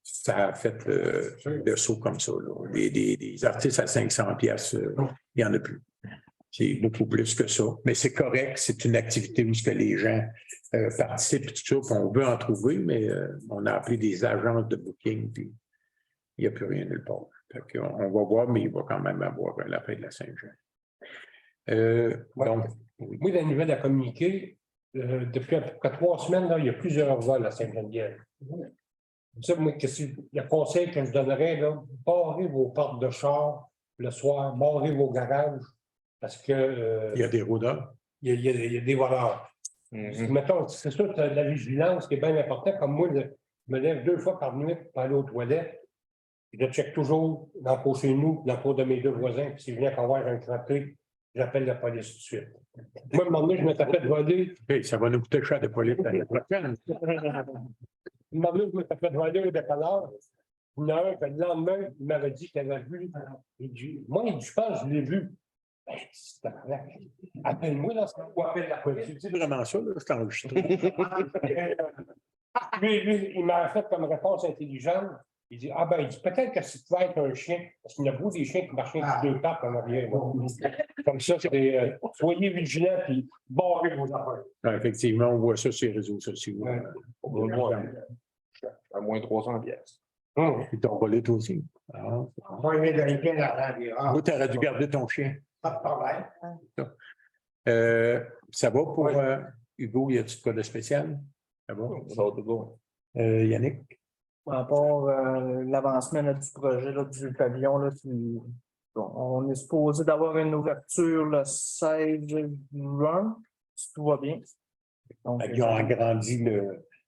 ça a fait le saut comme ça. Là. Des artistes à 500 pièces, il n'y en a plus. C'est beaucoup plus que ça. Mais c'est correct, c'est une activité où les gens participent, tout ça, puis on veut en trouver, mais on a appelé des agences de booking, puis il n'y a plus rien nulle part. On va voir, mais il va quand même avoir la fête de la Saint-Jean. Donc, oui, la nouvelle à communiquer, depuis à peu près 3 semaines, là, il y a plusieurs vols à Sainte-Geneviève. Ça, moi, le conseil que je donnerais, là, barrez vos portes de char le soir, barrez vos garages, parce que... il y a des rôdeurs. Il y a des voleurs. Mettons, c'est sûr que la vigilance qui est bien importante, comme moi, je me lève 2 fois par nuit pour aller aux toilettes. Je check toujours dans le cours chez nous, dans le cours de mes 2 voisins, puis si je viens avoir un crapé, j'appelle la police tout de suite. Moi, à un moment donné, je m'étais fait voler. Hey, ça va nous coûter cher de police l'année prochaine. À un moment donné, je m'étais fait voler au dépanneur. Il y en a un, puis le lendemain, il m'avait dit qu'il avait vu. Moi, je pense que je l'ai vu. Appelle-moi dans ce ou appelle la police. Tu dis vraiment ça, là, c'est enregistré. Lui, il m'a fait comme réponse intelligente. Il dit, ah ben, il dit, peut-être que ça pouvait être un chien, parce qu'il y en a beaucoup des chiens qui marchaient avec 2 pattes en arrière. Comme ça, c'est soyez vigilants puis barrez vos affaires. Effectivement, on voit ça sur les réseaux sociaux. À moins 300 pièces. Ils t'ont volé toi aussi. On va aimer de plein d'argent. Vous, tu aurais dû garder ton chien. Pas de problème. Ça va pour Hugo, y a-t-il de quoi de spécial? Ça va? Ça va tout bon. Yannick? Par rapport à l'avancement du projet là, du pavillon, là, on est supposé d'avoir une ouverture le 16 juin, si tout va bien. Donc, Ils ont agrandi,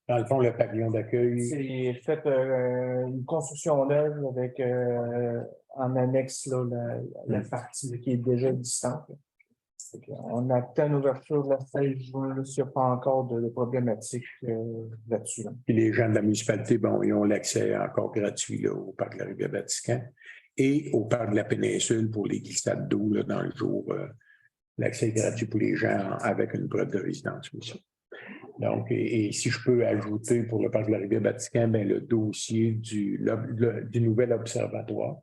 dans le fond, le pavillon d'accueil. c'est fait une construction neuve avec en annexe là, la partie qui est déjà distante. On attend l'ouverture le 16 juin, là, s'il n'y a pas encore de problématiques là-dessus. Là. Puis les gens de la municipalité, bon, ils ont l'accès encore gratuit là, au parc de la Rivière-Vatican et au parc de la Péninsule pour les glissades d'eau là, dans le jour. L'accès est gratuit pour les gens avec une preuve de résidence aussi. Donc, et si je peux ajouter pour le parc de la Rivière-Vatican, bien, le dossier du nouvel observatoire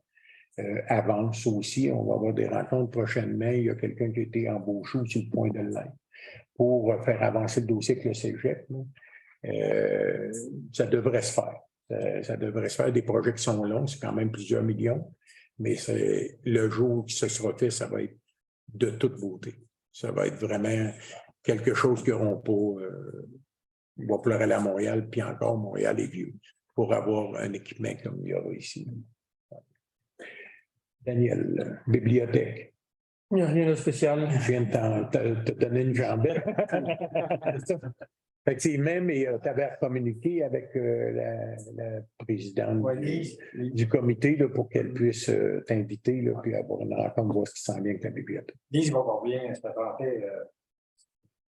avance aussi. On va avoir des rencontres prochainement. Il y a quelqu'un qui a été embauché sur le point de l'être pour faire avancer le dossier avec le cégep. Ça devrait se faire. Ça devrait se faire. Des projets qui sont longs, c'est quand même plusieurs millions, mais le jour qui se sera fait, ça va être de toute beauté. Ça va être vraiment quelque chose qui n'auront pas. On va pleurer à Montréal, puis encore Montréal est vieux, pour avoir un équipement comme il y aura ici. Daniel, bibliothèque. Il n'y a rien de spécial. Je viens de te donner une jambette. Effectivement, mais tu avais communiqué avec la présidente du comité là, pour qu'elle puisse t'inviter là, puis avoir une rencontre, voir ce qui s'en vient avec la bibliothèque. Lise va pas bien, c'est pas fait.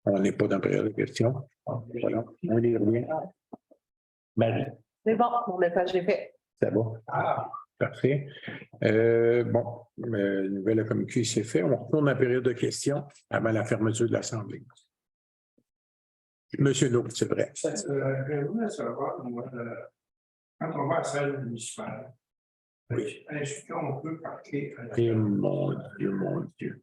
On n'est pas dans la période de questions. Voilà, on y revient. Marie. C'est bon, mon message est fait. C'est bon. Ah, Parfait. Bon, le nouvel communiqué, c'est fait. On retourne à la période de questions avant la fermeture de l'Assemblée. Monsieur Naud, c'est vrai. je voulais savoir, quand on va à la salle municipale, est-ce qu'on peut parquer à la Et mon Dieu, mon Dieu.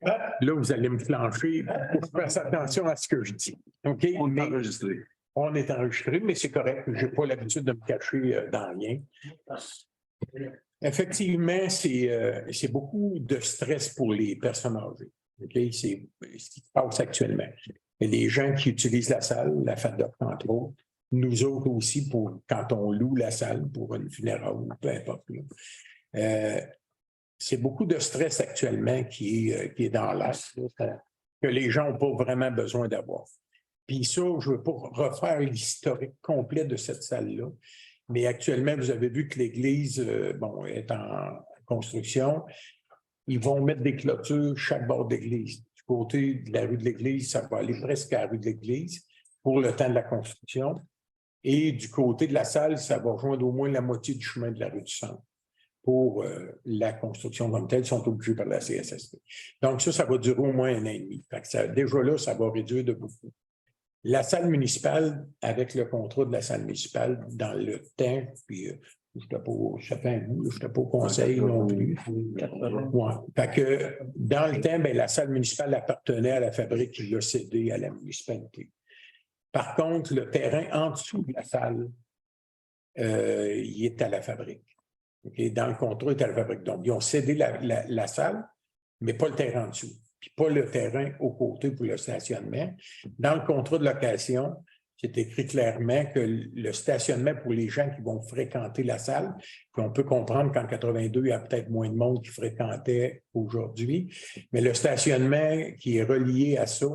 Là, vous allez me flancher pour que je fasse attention à ce que je dis. OK? On est enregistré. On est enregistré, mais c'est correct. Je n'ai pas l'habitude de me cacher dans rien. Effectivement, c'est beaucoup de stress pour les personnes âgées. Okay? C'est ce qui se passe actuellement. Et les gens qui utilisent la salle, la FADOC, entre autres, nous autres aussi, quand on loue la salle pour une funéraire ou peu importe. C'est beaucoup de stress actuellement qui est dans l'air, que les gens n'ont pas vraiment besoin d'avoir. Puis ça, je ne veux pas refaire l'historique complet de cette salle-là, mais actuellement, vous avez vu que l'église est en construction. Ils vont mettre des clôtures chaque bord d'église. Du côté de la rue de l'église, ça va aller presque à la rue de l'église pour le temps de la construction. Et du côté de la salle, ça va rejoindre au moins la moitié du chemin de la rue du Centre. Pour la construction comme telle, sont obligés par la CSST. Donc ça va durer au moins 1 an et demi. Déjà là, ça va réduire de beaucoup. La salle municipale, avec le contrat de la salle municipale, dans le temps, puis je n'étais pas au conseil non plus. Ouais. Fait que dans le temps, la salle municipale appartenait à la fabrique qui l'a cédé à la municipalité. Par contre, le terrain en dessous de la salle, il est à la fabrique. Okay? Dans le contrat, il est à la fabrique. Donc, ils ont cédé la salle, mais pas le terrain en dessous. Puis pas le terrain au côté pour le stationnement. Dans le contrat de location, c'est écrit clairement que le stationnement pour les gens qui vont fréquenter la salle, puis on peut comprendre qu'en 82, il y a peut-être moins de monde qui fréquentait aujourd'hui, mais le stationnement qui est relié à ça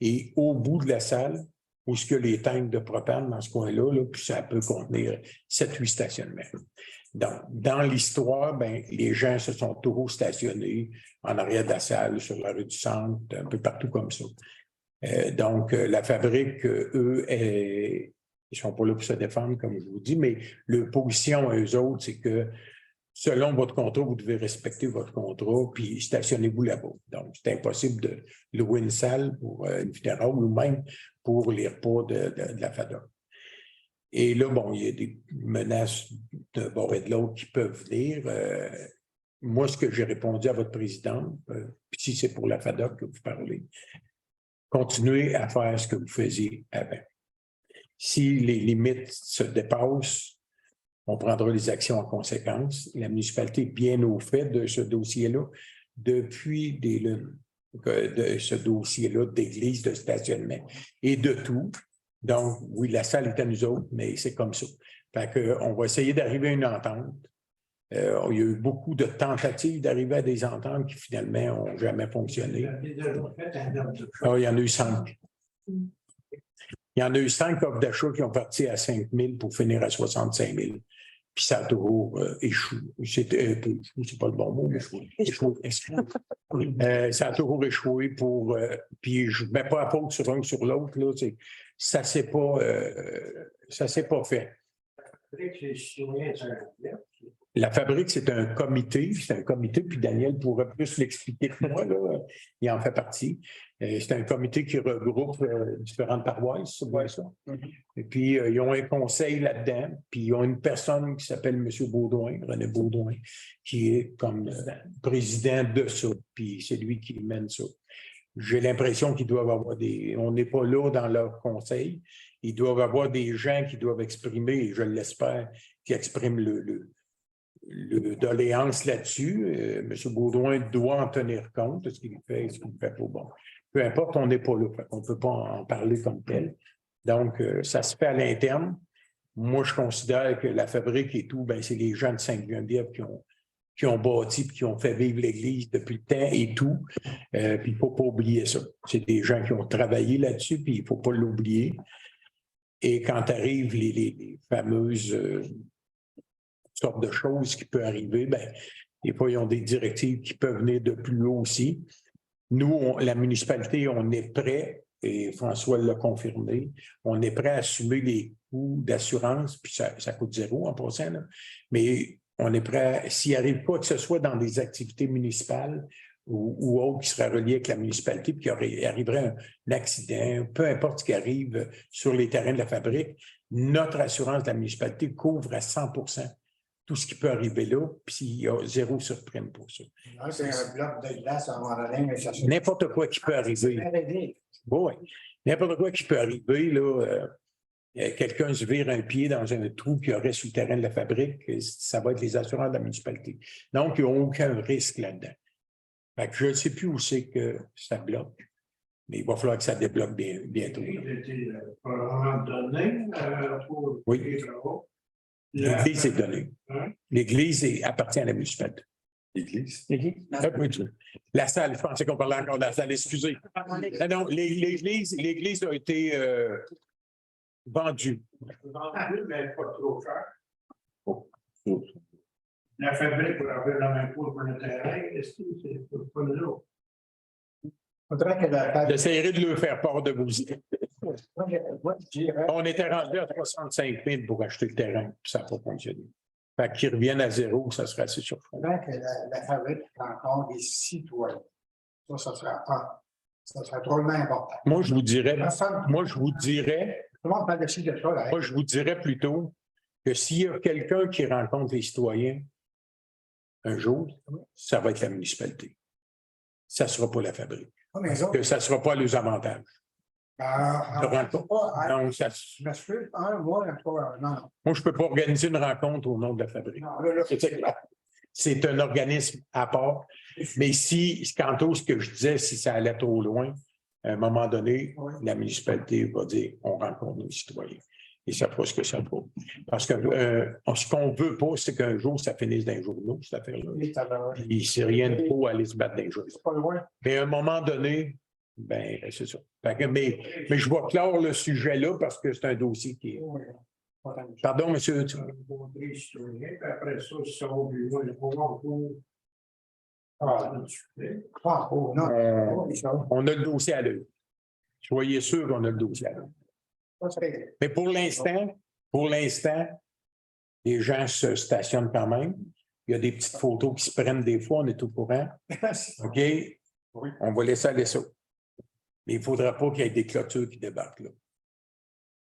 est au bout de la salle, où ce que les tanks de propane dans ce coin-là, là, puis ça peut contenir 7-8 stationnements. Donc, dans l'histoire, les gens se sont toujours stationnés en arrière de la salle, sur la rue du Centre, un peu partout comme ça. Donc, la fabrique, eux, ils ne sont pas là pour se défendre, comme je vous dis, mais leur position à eux autres, c'est que selon votre contrat, vous devez respecter votre contrat, puis stationnez-vous là-bas. Donc, c'est impossible de louer une salle pour une funéraire ou même pour les repas de la FADOC. Et là, il y a des menaces d'un bord et de l'autre qui peuvent venir. Moi, ce que j'ai répondu à votre présidente, puis si c'est pour la FADOC que vous parlez, continuez à faire ce que vous faisiez avant. Si les limites se dépassent, on prendra les actions en conséquence. La municipalité est bien au fait de ce dossier-là depuis des lunes, de ce dossier-là d'église, de stationnement et de tout. Donc, oui, la salle est à nous autres, mais c'est comme ça. Fait qu'on va essayer d'arriver à une entente. Il y a eu beaucoup de tentatives d'arriver à des ententes qui, finalement, n'ont jamais fonctionné. Il y en a eu 5. Il y en a eu 5 offres d'achat qui ont parti à 5 000 pour finir à 65 000. Puis ça a toujours échoué. C'est pas le bon mot, mais échoué. Ça a toujours échoué pour. Puis je ne mets pas la faute sur un ou sur l'autre. Là, ça ne s'est pas fait. La fabrique, c'est un comité, puis Daniel pourrait plus l'expliquer que moi, là, il en fait partie. C'est un comité qui regroupe différentes paroisses, c'est bien ça. Et puis, ils ont un conseil là-dedans, puis ils ont une personne qui s'appelle M. Baudouin, René Baudouin, qui est comme président de ça, puis c'est lui qui mène ça. J'ai l'impression qu'ils doivent avoir on n'est pas là dans leur conseil, ils doivent avoir des gens qui doivent exprimer, et je l'espère, qui expriment le doléance là-dessus. M. Baudouin doit en tenir compte de ce qu'il fait et ce qu'il ne fait pas. Bon, peu importe, on n'est pas là. On ne peut pas en parler comme tel. Donc, ça se fait à l'interne. Moi, je considère que la fabrique et tout, c'est les gens de Sainte-Geneviève qui ont bâti et qui ont fait vivre l'Église depuis le temps et tout. Puis il ne faut pas oublier ça. C'est des gens qui ont travaillé là-dessus, puis il ne faut pas l'oublier. Et quand arrivent les fameuses sortes de choses qui peuvent arriver, des fois, ils ont des directives qui peuvent venir de plus haut aussi. Nous, la municipalité, on est prêt, et François l'a confirmé, on est prêt à assumer les coûts d'assurance, puis ça coûte zéro en passant, là. Mais on est prêt, s'il arrive quoi que ce soit dans des activités municipales ou autres qui seraient reliées avec la municipalité, puis qu'il arriverait un accident, peu importe ce qui arrive sur les terrains de la fabrique, notre assurance de la municipalité couvre à 100% tout ce qui peut arriver là, puis il y a zéro surprise pour ça. C'est un bloc de glace à un moment donné, mais ça se... N'importe quoi qui peut arriver. Oui, n'importe quoi qui peut arriver, là. Quelqu'un se vire un pied dans un trou qu'il y aurait sur le terrain de la fabrique, ça va être les assurances de la municipalité. Donc, il n'y a aucun risque là-dedans. Fait que je ne sais plus où c'est que ça bloque, mais il va falloir que ça débloque bientôt. Oui. L'Église est donnée. L'Église appartient à la municipalité. L'Église? La salle, je pensais qu'on parlait encore de la salle, excusez. Non, l'Église a été vendue. Mais pas trop cher. La fabrique pour avoir la même cour pour le terrain, est-ce que c'est pas là? J'essaierai de le faire part de vos idées. On était rendu à 65 000 pour acheter le terrain, puis ça n'a pas fonctionné. Fait qu'ils reviennent à zéro, ça serait assez surprenant. Que la fabrique rencontre des citoyens. Ça serait drôlement important. Moi, je vous dirais, tout le monde parle de ci, de ça. Là, moi, je vous dirais plutôt que s'il y a quelqu'un qui rencontre les citoyens un jour, ça va être la municipalité. Ça ne sera pas la fabrique. Que ça ne sera pas à leurs avantages. Moi, je ne peux pas organiser une rencontre au nom de la fabrique. C'est un organisme à part. Mais quant à ce que je disais, si ça allait trop loin, à un moment donné, la municipalité va dire on rencontre nos citoyens. Et ça fera ce que ça vaut. Parce que ce qu'on ne veut pas, c'est qu'un jour, ça finisse dans les journaux, cette affaire-là. Puis c'est rien de trop aller se battre dans les journaux. Mais à un moment donné, c'est ça. Mais je vais clore le sujet là parce que c'est un dossier qui est. Pardon, monsieur. Après ça, ça va plus loin. On a le dossier à l'œil. Soyez sûr qu'on a le dossier à l'œil. Mais pour l'instant, les gens se stationnent quand même. Il y a des petites photos qui se prennent des fois, on est au courant. OK? On va laisser aller ça. Mais il ne faudra pas qu'il y ait des clôtures qui débarquent là.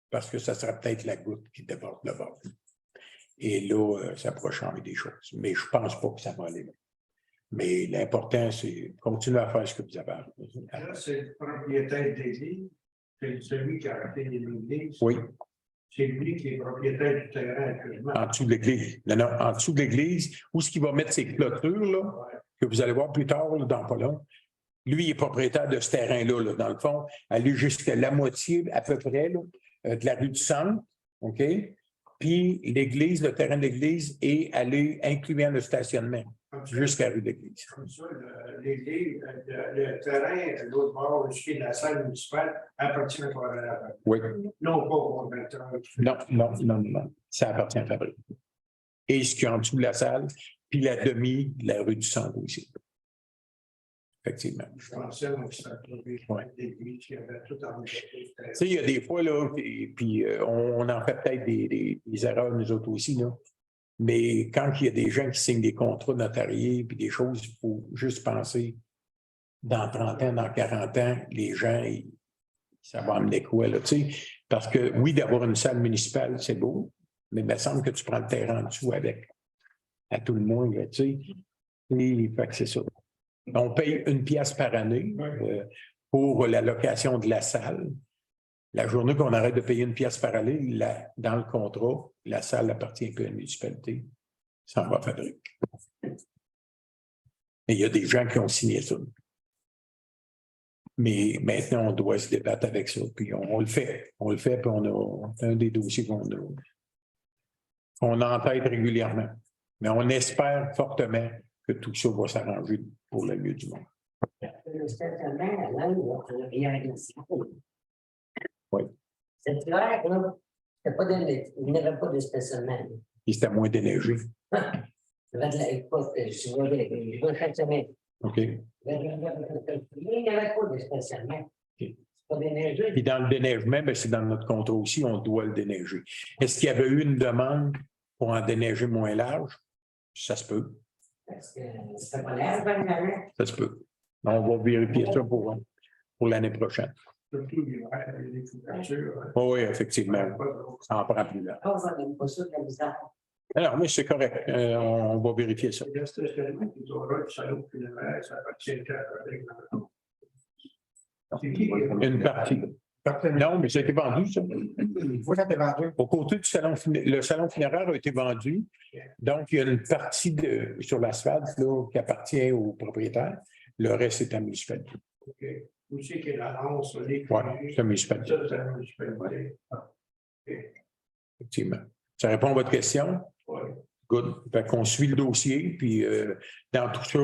Parce que ça sera peut-être la goutte qui déborde là-bas. Et là, ça pourra changer des choses. Mais je ne pense pas que ça va aller là. Mais l'important, c'est continuer à faire ce que vous avez à faire. Là, c'est le propriétaire de l'église. C'est celui qui a arrêté l'église. Oui. C'est lui qui est propriétaire du terrain actuellement. En dessous de l'église. Non, en dessous de l'église, où est-ce qu'il va mettre ses clôtures, là, que vous allez voir plus tard, là, dans pas long. Lui, il est propriétaire de ce terrain-là, là, dans le fond, aller jusqu'à la moitié, à peu près, là, de la rue du Centre, OK? Puis l'église, le terrain de l'église, est aller incluant le stationnement jusqu'à la rue de l'église. Comme ça, l'église, le terrain, l'autre bord, jusqu'à la salle municipale, appartient à la fabrique. Oui. Non, pas au conducteur. Non. Ça appartient à la fabrique. et ce qu'il y a en dessous de la salle, puis la demi de la rue du Centre aussi. Effectivement. Je pensais que ça Ouais. des buts qui avaient tout enlevé. Tu sais, il y a des fois, là, puis on en fait peut-être des erreurs, nous autres aussi, là. Mais quand il y a des gens qui signent des contrats notariés puis des choses, il faut juste penser dans 30 ans, dans 40 ans, les gens, ça va amener quoi, là, tu sais? Parce que oui, d'avoir une salle municipale, c'est beau, mais il me semble que tu prends le terrain en dessous avec, à tout le monde, là, tu sais. Et fait que c'est ça. On paye 1 pièce par année pour la location de la salle. La journée qu'on arrête de payer 1 pièce par année, dans le contrat, la salle appartient plus à la municipalité. Ça en va fabrique. Mais il y a des gens qui ont signé ça. Mais maintenant, on doit se débattre avec ça. Puis on le fait. On le fait, puis on a un des dossiers qu'on a en tête régulièrement. Mais on espère fortement que tout ça va s'arranger pour le mieux du monde. Le stationnement, là, il y a une salle. Oui. Cet hiver, là, il n'y avait pas de stationnement. Et c'était moins déneigé. Je vais chaque semaine. OK. Il n'y avait pas de stationnement. C'est pas déneigé. Puis dans le déneigement, ben, c'est dans notre contrat aussi, on doit le déneiger. Est-ce qu'il y avait eu une demande pour en déneiger moins large? Ça se peut. Parce que c'est pas l'air, ben, Ça se peut. On va vérifier ça pour l'année prochaine. Surtout l'hiver, les couvertures. Oui, effectivement. Ça en prend plus là. on n'aime pas ça de la misère. Alors, mais c'est correct. On va vérifier ça. Le stationnement qui aura du salon puis le reste, ça appartient avec c'est qui? Une partie. Non, mais ça a été vendu, ça. Vous avez vendu? Au côté du salon, le salon funéraire a été vendu. Donc, il y a une partie sur l'asphalte là, qui appartient au propriétaire. Le reste est à la municipalité. OK. Vous savez que l'annonce, les Oui, c'est la municipalité. ça, c'est la municipalité. Effectivement. Ça répond à votre question? Oui. Good. Fait qu'on suit le dossier, puis dans tout ça,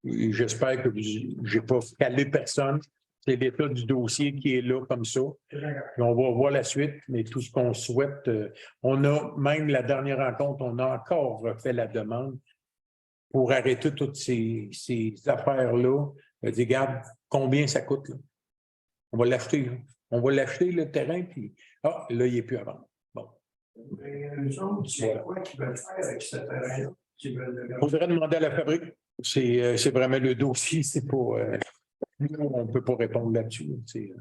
j'espère que je n'ai pas calé personne. C'est l'état du dossier qui est là comme ça. Puis on va voir la suite, mais tout ce qu'on souhaite, on a même la dernière rencontre, on a encore fait la demande pour arrêter toutes ces affaires-là. On dit, regarde, combien ça coûte, là? On va l'acheter, là. On va l'acheter, le terrain, puis là, il n'est plus à vendre. Bon. Mais eux autres, c'est quoi qu'ils veulent faire avec ce terrain-là? Il faudrait demander à la fabrique. C'est vraiment le dossier, c'est pas. On ne peut pas répondre là-dessus. C'est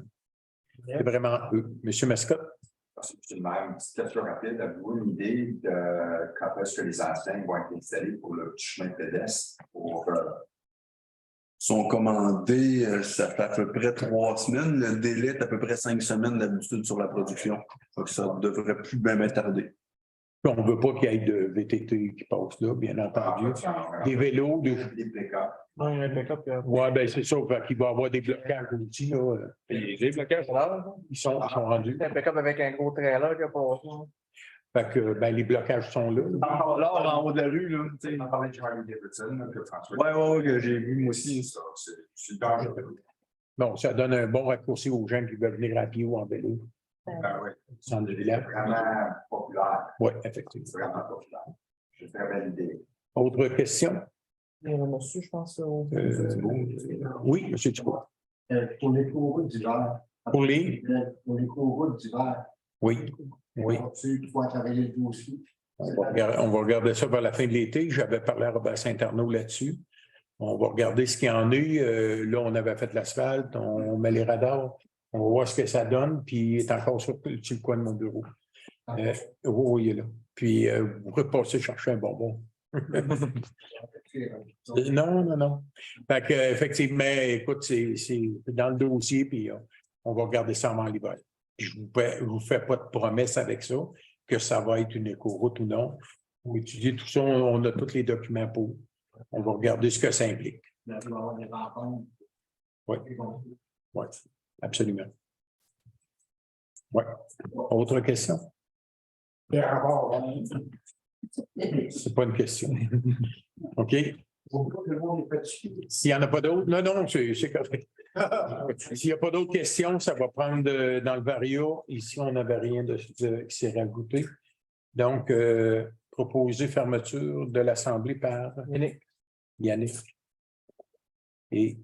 vraiment eux. Monsieur Mascotte? C'est une petite question rapide. Avez-vous une idée de quand est-ce que les enseignes vont être installées pour le petit chemin pédestre? Sont commandés, ça fait à peu près 3 semaines. Le délai est à peu près 5 semaines d'habitude sur la production. Donc, ça ne devrait plus bien m'attarder. On ne veut pas qu'il y ait de VTT qui passe là, bien entendu. Des vélos, des pick-up. Oui, bien c'est ça. Il va y avoir des blocages aussi. Là. Les blocages là, ils sont rendus. Un pick-up avec un gros trailer qui a passé. Fait que les blocages sont là. Là, en haut de la rue, là. On a parlé de Charlie Davidson, que François. Oui, que j'ai vu moi aussi. C'est dangereux. Bon, ça donne un bon raccourci aux gens qui veulent venir à pied ou en vélo. Oui. Centre de village. Vraiment populaire. Oui, effectivement. Vraiment populaire. C'est une très belle idée. Autre question? Monsieur, je pense. Oui, M. Thibault. Pour les courroux d'hiver. Pour les? Pour les courroux d'hiver. Oui. Oui. Tu dois travailler le dossier. On va regarder ça vers la fin de l'été. J'avais parlé à Robert Saint-Arnaud là-dessus. On va regarder ce qu'il y en est. Là, on avait fait l'asphalte, on met les radars. On va voir ce que ça donne, puis il est encore sur le coin de mon bureau. Oui, il est là. Puis, vous repassez chercher un bonbon. Non. Fait que, effectivement, écoute, c'est dans le dossier, puis on va regarder ça avant l'hiver. Je ne vous fais pas de promesse avec ça, que ça va être une éco-route ou non. Pour étudier tout ça, on a tous les documents pour. On va regarder ce que ça implique. Oui. Oui, absolument. Oui. Autre question? C'est pas une question. OK. S'il n'y en a pas d'autres, non, c'est correct. S'il n'y a pas d'autres questions, ça va prendre dans le varia. Ici, on n'avait rien qui s'est rajouté. Donc, proposer fermeture de l'Assemblée par Yannick. Et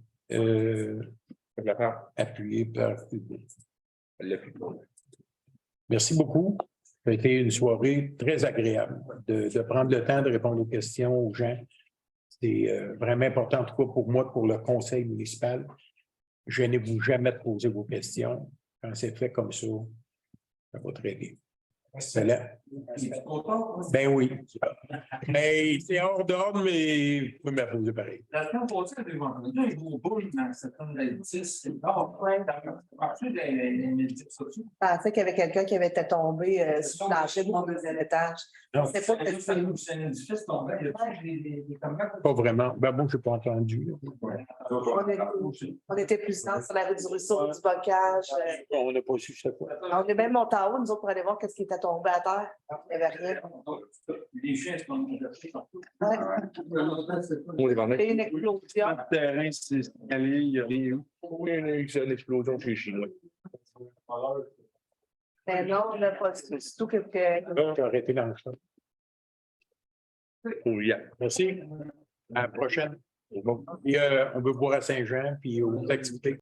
appuyé par Hugo. Merci beaucoup. Ça a été une soirée très agréable de prendre le temps de répondre aux questions aux gens. C'est vraiment important, en tout cas pour moi, pour le conseil municipal. Gênez-vous jamais de poser vos questions. Quand c'est fait comme ça va très bien. Excellent. Ben oui. Mais c'est hors d'ordre, mais vous pouvez me la poser pareil. La semaine passée, j'ai entendu un gros boom dans certaines réalités. Des médias sociaux. Je pensais qu'il y avait quelqu'un qui avait été tombé sur le plancher de mon deuxième étage. Non, C'est pas que c'est C'est un édifice tombé. Il y a des caméras. pas vraiment. Ben bon, je n'ai pas entendu. on était plus dans sur la rue du Ruisseau, du Bocage. On n'a pas su chaque fois. On est même monté en haut, nous autres, pour aller voir qu'est-ce qui était tombé à terre. Il n'y avait rien. Les chiens sont partout. Ouais. C'est une explosion. Le terrain s'est signalé, il n'y a rien eu. Oui, il y a eu une explosion chez les Chinois. Mais non, on n'a pas su. Surtout que. J'ai arrêté dans le champ. Oui. Merci. À la prochaine. Et, on veut boire à Saint-Jean puis aux activités.